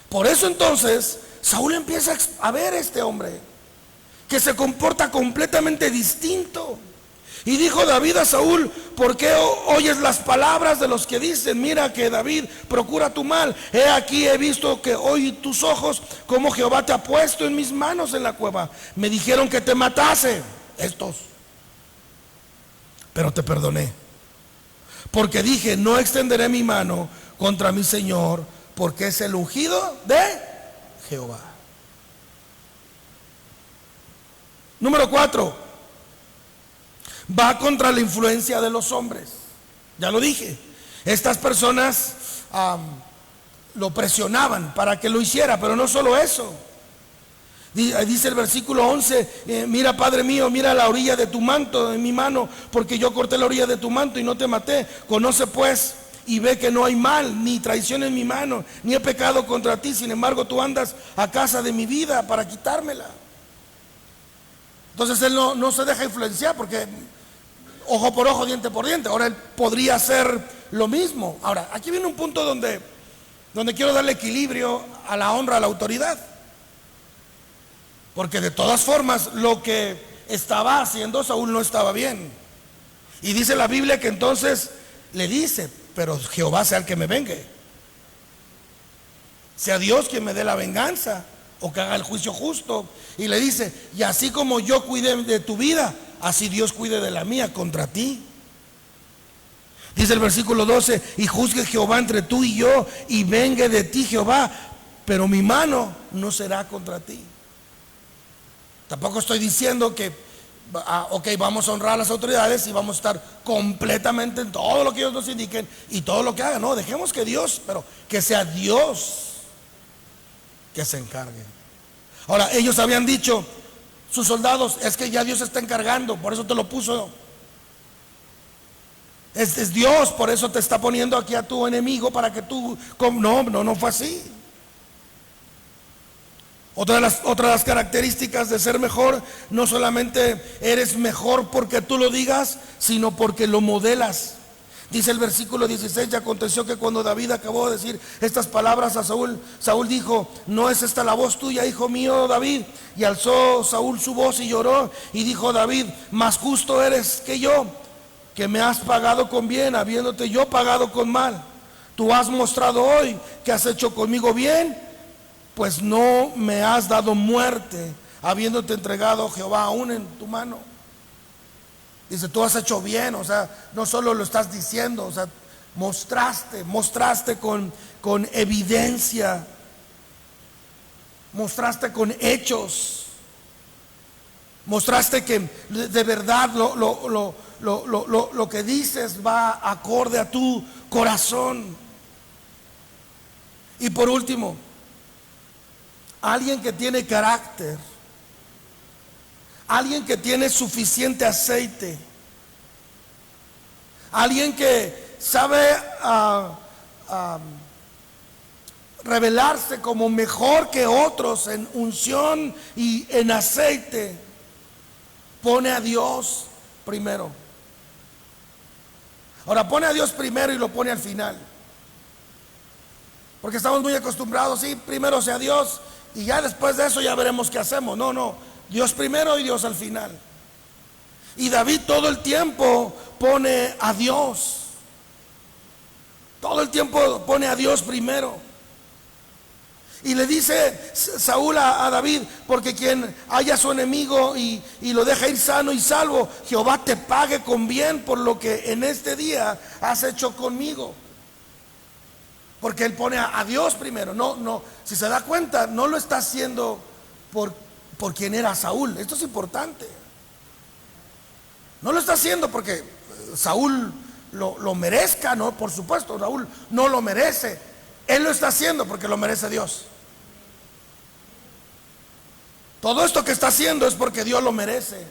Por eso entonces Saúl empieza a ver a este hombre que se comporta completamente distinto. Y dijo David a Saúl: ¿por qué oyes las palabras de los que dicen, mira que David procura tu mal? He aquí, he visto que hoy tus ojos, como Jehová te ha puesto en mis manos en la cueva. Me dijeron que te matase estos, pero te perdoné, porque dije, no extenderé mi mano contra mi Señor, porque es el ungido de Jehová. Número 4, va contra la influencia de los hombres. Ya lo dije, estas personas lo presionaban para que lo hiciera, pero no solo eso. Dice el versículo 11, mira, Padre mío, mira la orilla de tu manto en mi mano, porque yo corté la orilla de tu manto y no te maté. Conoce pues y ve que no hay mal ni traición en mi mano, ni he pecado contra ti. Sin embargo, tú andas a casa de mi vida para quitármela. Entonces él no se deja influenciar, porque ojo por ojo, diente por diente. Ahora él podría hacer lo mismo. Ahora, aquí viene un punto donde quiero darle equilibrio a la honra, a la autoridad. Porque de todas formas, lo que estaba haciendo Saúl no estaba bien. Y dice la Biblia que entonces le dice, pero Jehová sea el que me vengue. Sea Dios quien me dé la venganza, o que haga el juicio justo. Y le dice, y así como yo cuidé de tu vida, así Dios cuide de la mía contra ti. Dice el versículo 12, y juzgue Jehová entre tú y yo, y vengue de ti Jehová, pero mi mano no será contra ti. Tampoco estoy diciendo que, ok, vamos a honrar a las autoridades y vamos a estar completamente en todo lo que ellos nos indiquen y todo lo que hagan. No, dejemos que Dios, pero que sea Dios que se encargue. Ahora, ellos habían dicho, sus soldados, es que ya Dios se está encargando, por eso te lo puso. Es Dios, por eso te está poniendo aquí a tu enemigo para que tú... No fue así. Otra de las características de ser mejor, no solamente eres mejor porque tú lo digas, sino porque lo modelas. Dice el versículo 16, y aconteció que cuando David acabó de decir estas palabras a Saúl, Saúl dijo, ¿no es esta la voz tuya, hijo mío David? Y alzó Saúl su voz y lloró, y dijo David, más justo eres que yo, que me has pagado con bien, habiéndote yo pagado con mal. Tú has mostrado hoy que has hecho conmigo bien, pues no me has dado muerte, habiéndote entregado Jehová aún en tu mano. Dice, tú has hecho bien, o sea, no solo lo estás diciendo, o sea, mostraste con evidencia, mostraste con hechos, mostraste que de verdad lo que dices va acorde a tu corazón. Y por último, alguien que tiene carácter, alguien que tiene suficiente aceite, alguien que sabe revelarse como mejor que otros en unción y en aceite, pone a Dios primero. Ahora pone a Dios primero y lo pone al final, porque estamos muy acostumbrados, sí, primero sea Dios y ya después de eso ya veremos qué hacemos. No, no, Dios primero y Dios al final. Y David todo el tiempo pone a Dios, todo el tiempo pone a Dios primero. Y le dice Saúl a David: porque quien haya su enemigo y lo deja ir sano y salvo, Jehová te pague con bien por lo que en este día has hecho conmigo. Porque él pone a Dios primero. No, si se da cuenta, no lo está haciendo por quien era Saúl. Esto es importante. No lo está haciendo porque Saúl lo merezca, no, por supuesto, Saúl no lo merece. Él lo está haciendo porque lo merece Dios. Todo esto que está haciendo es porque Dios lo merece,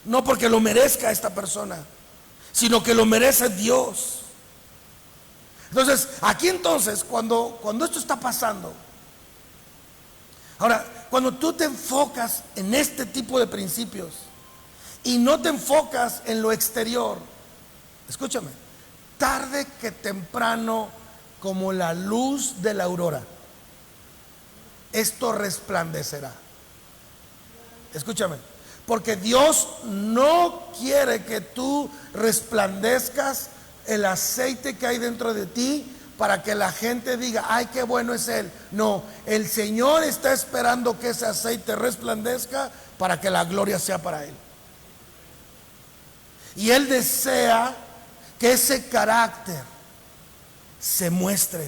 no porque lo merezca esta persona, sino que lo merece Dios. Entonces, aquí entonces, cuando esto está pasando, ahora, cuando tú te enfocas en este tipo de principios y no te enfocas en lo exterior, escúchame, tarde que temprano, como la luz de la aurora, esto resplandecerá. Escúchame, porque Dios no quiere que tú resplandezcas el aceite que hay dentro de ti para que la gente diga: ay, qué bueno es Él. No, el Señor está esperando que ese aceite resplandezca para que la gloria sea para Él. Y Él desea que ese carácter se muestre,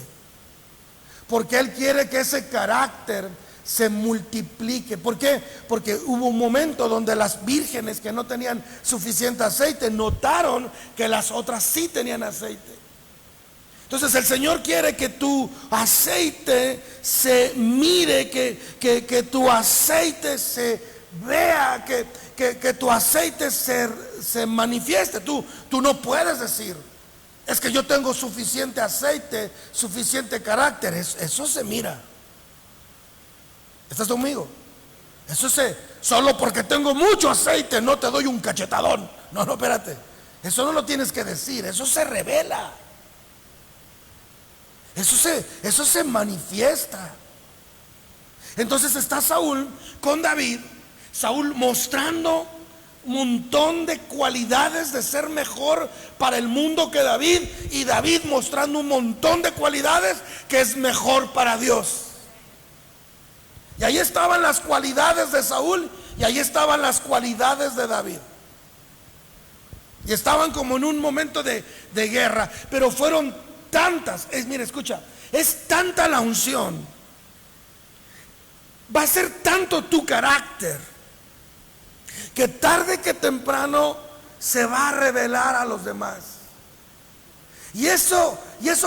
porque Él quiere que ese carácter se multiplique. ¿Por qué? Porque hubo un momento donde las vírgenes que no tenían suficiente aceite notaron que las otras sí tenían aceite. Entonces el Señor quiere que tu aceite se mire, que tu aceite se vea, que tu aceite se manifieste. Tú no puedes decir: es que yo tengo suficiente aceite, suficiente carácter. Eso se mira. ¿Estás conmigo? Eso solo porque tengo mucho aceite no te doy un cachetadón. No, espérate. Eso no lo tienes que decir, eso se revela. Eso se manifiesta. Entonces está Saúl con David, Saúl mostrando un montón de cualidades de ser mejor para el mundo que David, y David mostrando un montón de cualidades que es mejor para Dios. Y ahí estaban las cualidades de Saúl y ahí estaban las cualidades de David. Y estaban como en un momento de guerra, pero fueron tantas. Mira, escucha, es tanta la unción, va a ser tanto tu carácter, que tarde que temprano se va a revelar a los demás. Y eso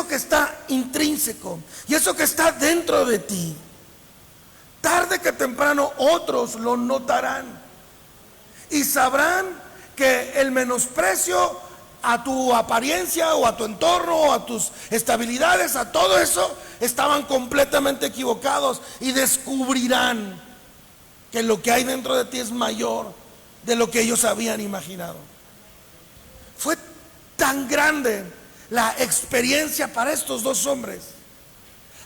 que está intrínseco, y eso que está dentro de ti, tarde que temprano otros lo notarán y sabrán que el menosprecio a tu apariencia o a tu entorno o a tus estabilidades, a todo eso, estaban completamente equivocados, y descubrirán que lo que hay dentro de ti es mayor de lo que ellos habían imaginado. Fue tan grande la experiencia para estos dos hombres.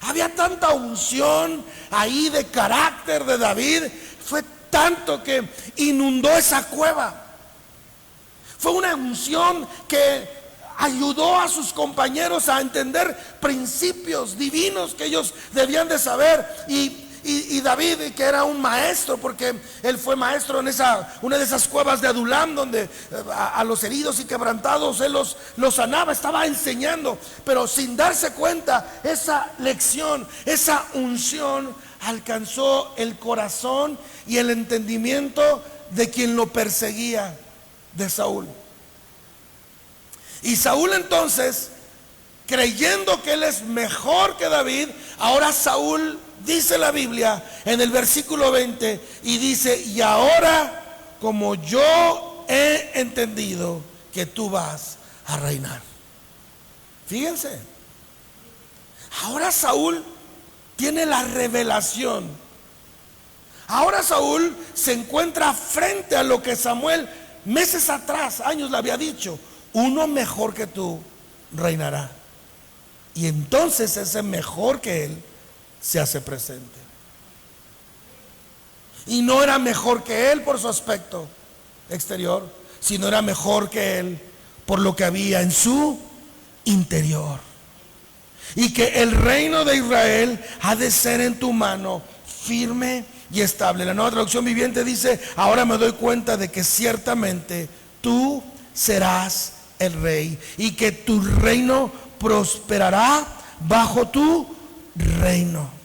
Había tanta unción ahí de carácter de David. Fue tanto que inundó esa cueva. Fue una unción que ayudó a sus compañeros a entender principios divinos que ellos debían de saber. Y David, que era un maestro, porque él fue maestro en una de esas cuevas de Adulam, donde a los heridos y quebrantados él los sanaba, estaba enseñando, pero sin darse cuenta, esa lección, esa unción alcanzó el corazón y el entendimiento de quien lo perseguía, de Saúl. Y Saúl entonces, creyendo que él es mejor que David, ahora Saúl, dice la Biblia, en el versículo 20 y dice: y ahora, como yo he entendido que tú vas a reinar. Fíjense, ahora Saúl tiene la revelación. Ahora Saúl se encuentra frente a lo que Samuel meses atrás, años, le había dicho: uno mejor que tú reinará. Y entonces ese mejor que él se hace presente. Y no era mejor que él por su aspecto exterior, sino era mejor que él por lo que había en su interior. Y que el reino de Israel ha de ser en tu mano, firme y estable. La Nueva Traducción Viviente dice: ahora me doy cuenta de que ciertamente tú serás el rey y que tu reino prosperará bajo tu reino.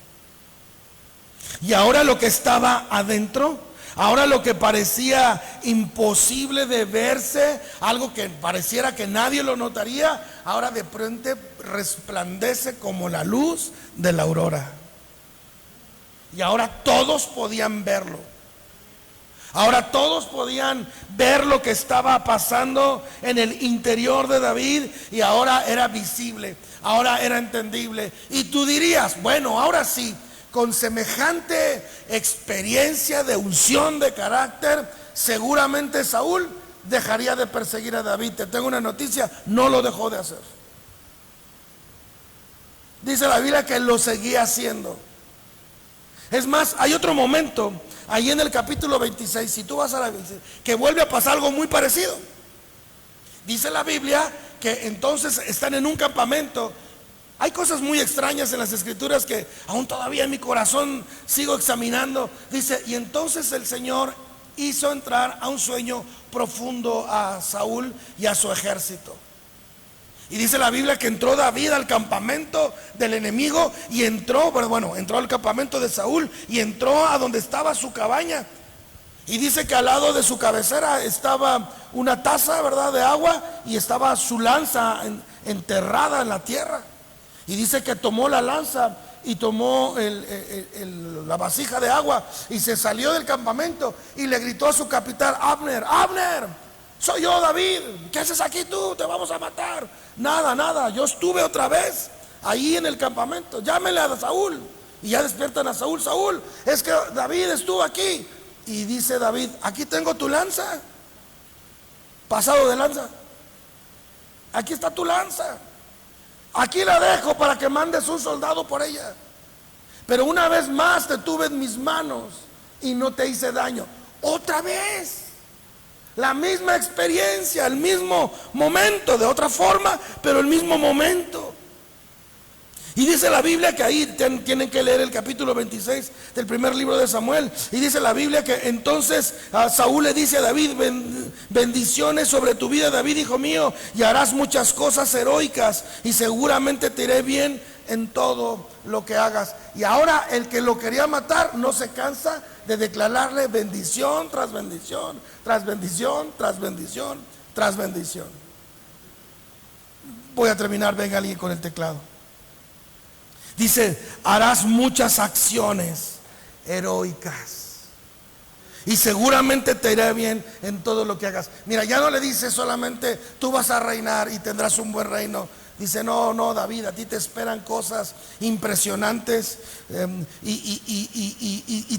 Y ahora lo que estaba adentro, ahora lo que parecía imposible de verse, algo que pareciera que nadie lo notaría, ahora de pronto resplandece como la luz de la aurora. Y ahora todos podían verlo. Ahora todos podían ver lo que estaba pasando en el interior de David, y ahora era visible, ahora era entendible. Y tú dirías: bueno, ahora sí, con semejante experiencia de unción de carácter, seguramente Saúl dejaría de perseguir a David. Te tengo una noticia: no lo dejó de hacer. Dice la Biblia que lo seguía haciendo. Es más, hay otro momento ahí en el capítulo 26, si tú vas a la Biblia, que vuelve a pasar algo muy parecido. Dice la Biblia que entonces están en un campamento. Hay cosas muy extrañas en las escrituras que aún todavía en mi corazón sigo examinando. Dice: y entonces el Señor hizo entrar a un sueño profundo a Saúl y a su ejército. Y dice la Biblia que entró David al campamento del enemigo y entró al campamento de Saúl y entró a donde estaba su cabaña. Y dice que al lado de su cabecera estaba una taza, ¿verdad?, de agua, y estaba su lanza enterrada en la tierra. Y dice que tomó la lanza y tomó la vasija de agua y se salió del campamento y le gritó a su capitán: Abner, Abner, soy yo, David, ¿qué haces aquí tú? Te vamos a matar. Nada, yo estuve otra vez ahí en el campamento, llámele a Saúl. Y ya despiertan a Saúl: Saúl, es que David estuvo aquí. Y dice David: aquí tengo tu lanza, pasado de lanza, aquí está tu lanza, aquí la dejo para que mandes un soldado por ella. Pero una vez más te tuve en mis manos y no te hice daño. Otra vez, la misma experiencia, el mismo momento, de otra forma, pero el mismo momento. Y dice la Biblia que ahí tienen que leer el capítulo 26 del primer libro de Samuel. Y dice la Biblia que entonces Saúl le dice a David: bendiciones sobre tu vida, David, hijo mío, y harás muchas cosas heroicas y seguramente te iré bien en todo lo que hagas. Y ahora el que lo quería matar no se cansa de declararle bendición tras bendición, tras bendición, tras bendición, tras bendición. Voy a terminar, venga alguien con el teclado. Dice: harás muchas acciones heroicas y seguramente te irá bien en todo lo que hagas. Mira, ya no le dice solamente tú vas a reinar y tendrás un buen reino. Dice: no, David, a ti te esperan cosas impresionantes, y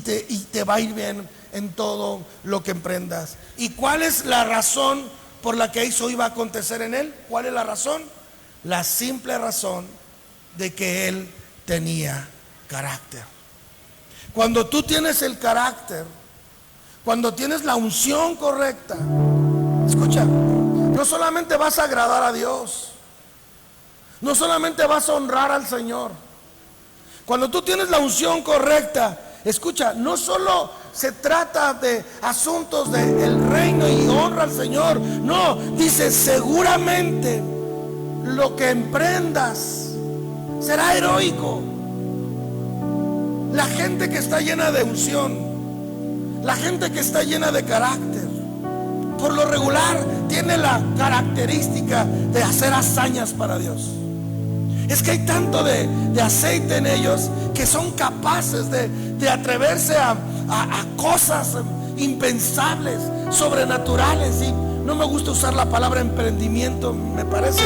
te va a ir bien en todo lo que emprendas. ¿Y cuál es la razón por la que eso iba a acontecer en él? ¿Cuál es la razón? La simple razón de que él tenía carácter. Cuando tú tienes el carácter, cuando tienes la unción correcta, escucha, no solamente vas a agradar a Dios, no solamente vas a honrar al Señor. Cuando tú tienes la unción correcta, escucha, no solo se trata de asuntos del reino y honra al Señor. No, dice: seguramente lo que emprendas será heroico. La gente que está llena de unción, la gente que está llena de carácter, por lo regular tiene la característica de hacer hazañas para Dios. Es que hay tanto de aceite en ellos que son capaces de atreverse a cosas impensables, sobrenaturales. Y no me gusta usar la palabra emprendimiento, me parece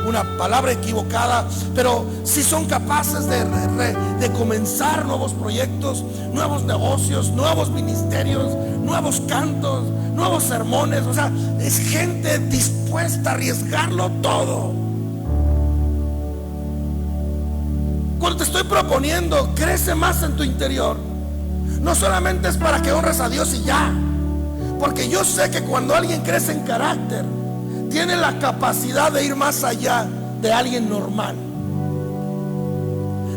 una palabra equivocada, pero sí son capaces de comenzar nuevos proyectos, nuevos negocios, nuevos ministerios, nuevos cantos, nuevos sermones. O sea, es gente dispuesta a arriesgarlo todo. Cuando te estoy proponiendo, crece más en tu interior. No solamente es para que honres a Dios y ya, porque yo sé que cuando alguien crece en carácter, tiene la capacidad de ir más allá de alguien normal.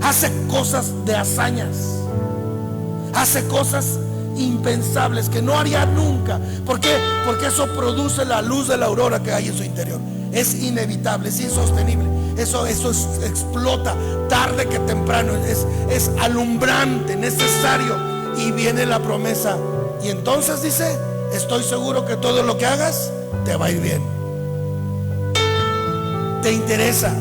Hace cosas de hazañas, hace cosas impensables que no haría nunca. ¿Por qué? Porque eso produce la luz de la aurora que hay en su interior. Es inevitable, es insostenible. Eso explota tarde que temprano. Es alumbrante, necesario. Y viene la promesa. Y entonces dice: estoy seguro que todo lo que hagas te va a ir bien. Te interesa.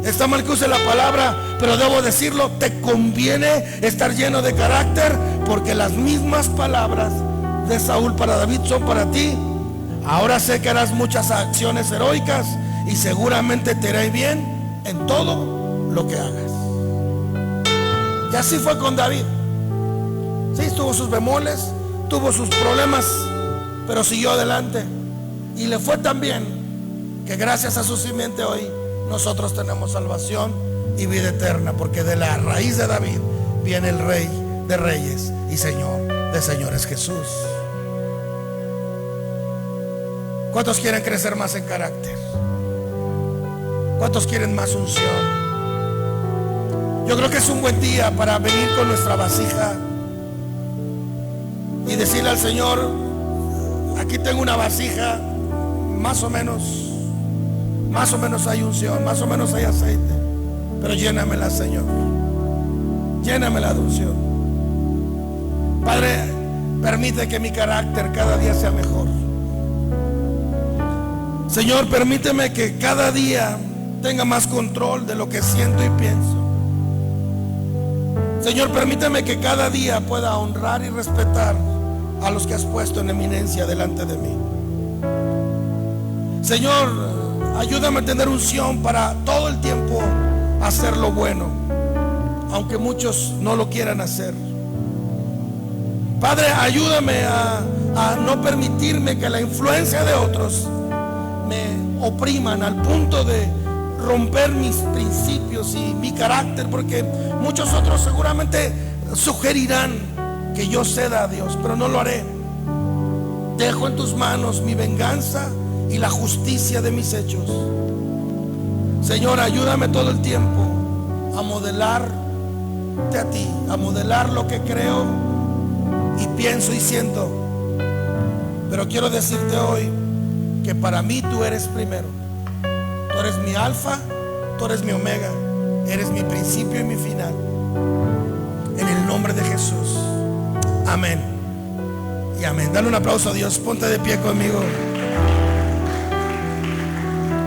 Está mal que use la palabra, pero debo decirlo, te conviene estar lleno de carácter, porque las mismas palabras de Saúl para David son para ti. Ahora sé que harás muchas acciones heroicas y seguramente te irá bien en todo lo que hagas. Y así fue con David. Sí, tuvo sus bemoles, tuvo sus problemas, pero siguió adelante. Y le fue tan bien que gracias a su simiente hoy nosotros tenemos salvación y vida eterna, porque de la raíz de David viene el Rey de Reyes y Señor de Señores, Jesús. ¿Cuántos quieren crecer más en carácter? ¿Cuántos quieren más unción? Yo creo que es un buen día para venir con nuestra vasija y decirle al Señor: aquí tengo una vasija, más o menos hay unción, más o menos hay aceite, pero llénamela, Señor, llénamela de unción. Padre, permite que mi carácter cada día sea mejor. Señor, permíteme que cada día tenga más control de lo que siento y pienso. Señor, permíteme que cada día pueda honrar y respetar a los que has puesto en eminencia delante de mí. Señor, ayúdame a tener unción para todo el tiempo hacer lo bueno, aunque muchos no lo quieran hacer. Padre, ayúdame a no permitirme que la influencia de otros me opriman al punto de romper mis principios y mi carácter, porque muchos otros seguramente sugerirán que yo ceda a Dios, pero no lo haré. Dejo en tus manos mi venganza y la justicia de mis hechos. Señor, ayúdame todo el tiempo a modelarte a ti, a modelar lo que creo y pienso y siento. Pero quiero decirte hoy que para mí tú eres primero. Tú eres mi alfa, tú eres mi omega, eres mi principio y mi final. En el nombre de Jesús, amén y amén. Dale un aplauso a Dios. Ponte de pie conmigo.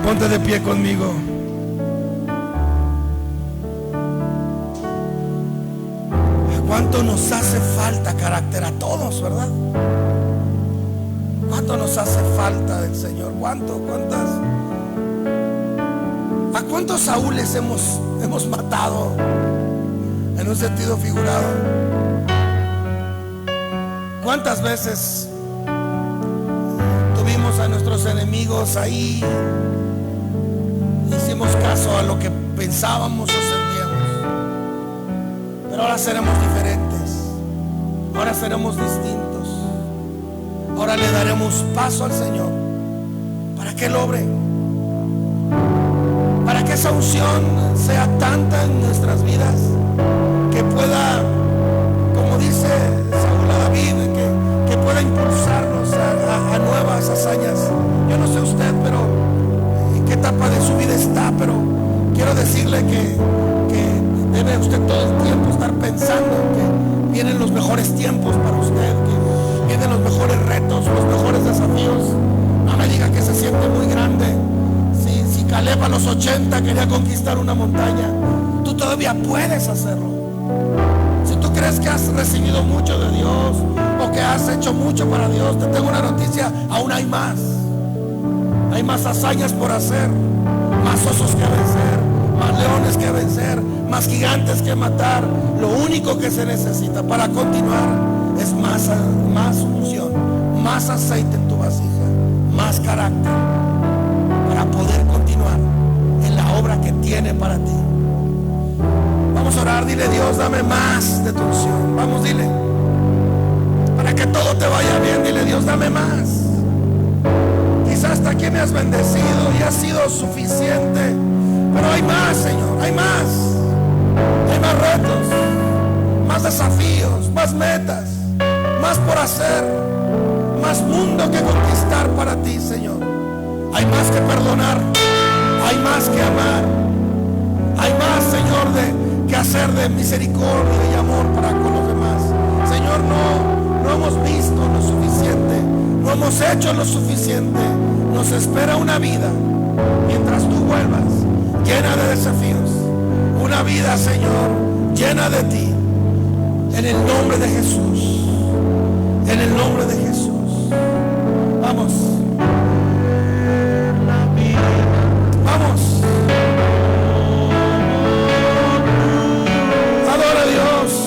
Ponte de pie conmigo. ¿Cuánto nos hace falta carácter a todos, verdad? ¿Cuánto nos hace falta del Señor? ¿A cuántos Saúles hemos matado en un sentido figurado? ¿Cuántas veces tuvimos a nuestros enemigos ahí? Hicimos caso a lo que pensábamos o sentíamos. Pero ahora seremos diferentes. Ahora seremos distintos. Ahora le daremos paso al Señor para que Él obre, para que esa unción sea tanta en nuestras vidas que pueda, como dice Saúl a David, que pueda impulsarnos a nuevas hazañas. Yo no sé usted, pero en qué etapa de su vida está, pero quiero decirle que debe usted todo el tiempo estar pensando que vienen los mejores tiempos para usted, que vienen los mejores retos, los mejores desafíos. No me diga que se siente muy grande si Caleb a los 80 quería conquistar una montaña. Tú todavía puedes hacerlo. Si tú crees que has recibido mucho de Dios o que has hecho mucho para Dios, te tengo una noticia: aún hay más. Hay más hazañas por hacer, más osos que vencer, más leones que vencer, más gigantes que matar. Lo único que se necesita para continuar es más unción, más aceite en tu vasija, más carácter para poder continuar en la obra que tiene para ti. Vamos a orar, dile: Dios, dame más de tu unción. Vamos, dile, para que todo te vaya bien, dile: Dios, dame más. Quizás hasta aquí me has bendecido y ha sido suficiente, pero hay más, Señor, hay más. Hay más retos, más desafíos, más metas, más por hacer, más mundo que conquistar para ti, Señor. Hay más que perdonar, hay más que amar, hay más, Señor, que hacer de misericordia y amor para con los demás. Señor, no hemos visto lo suficiente, no hemos hecho lo suficiente. Nos espera una vida mientras tú vuelvas, llena de desafíos. Una vida, Señor, llena de ti. En el nombre de Jesús. En el nombre de Jesús. Vamos. Vamos. Adora a Dios.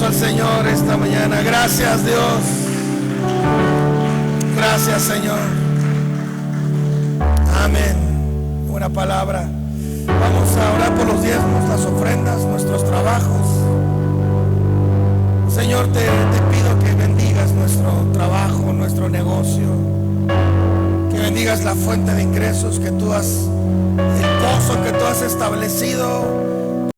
Al Señor esta mañana. Gracias, Dios. Gracias, Señor. Amén. Buena palabra. Vamos a orar por los diezmos, las ofrendas, nuestros trabajos. Señor, te pido que bendigas nuestro trabajo, nuestro negocio, que bendigas la fuente de ingresos que tú has, el pozo que tú has establecido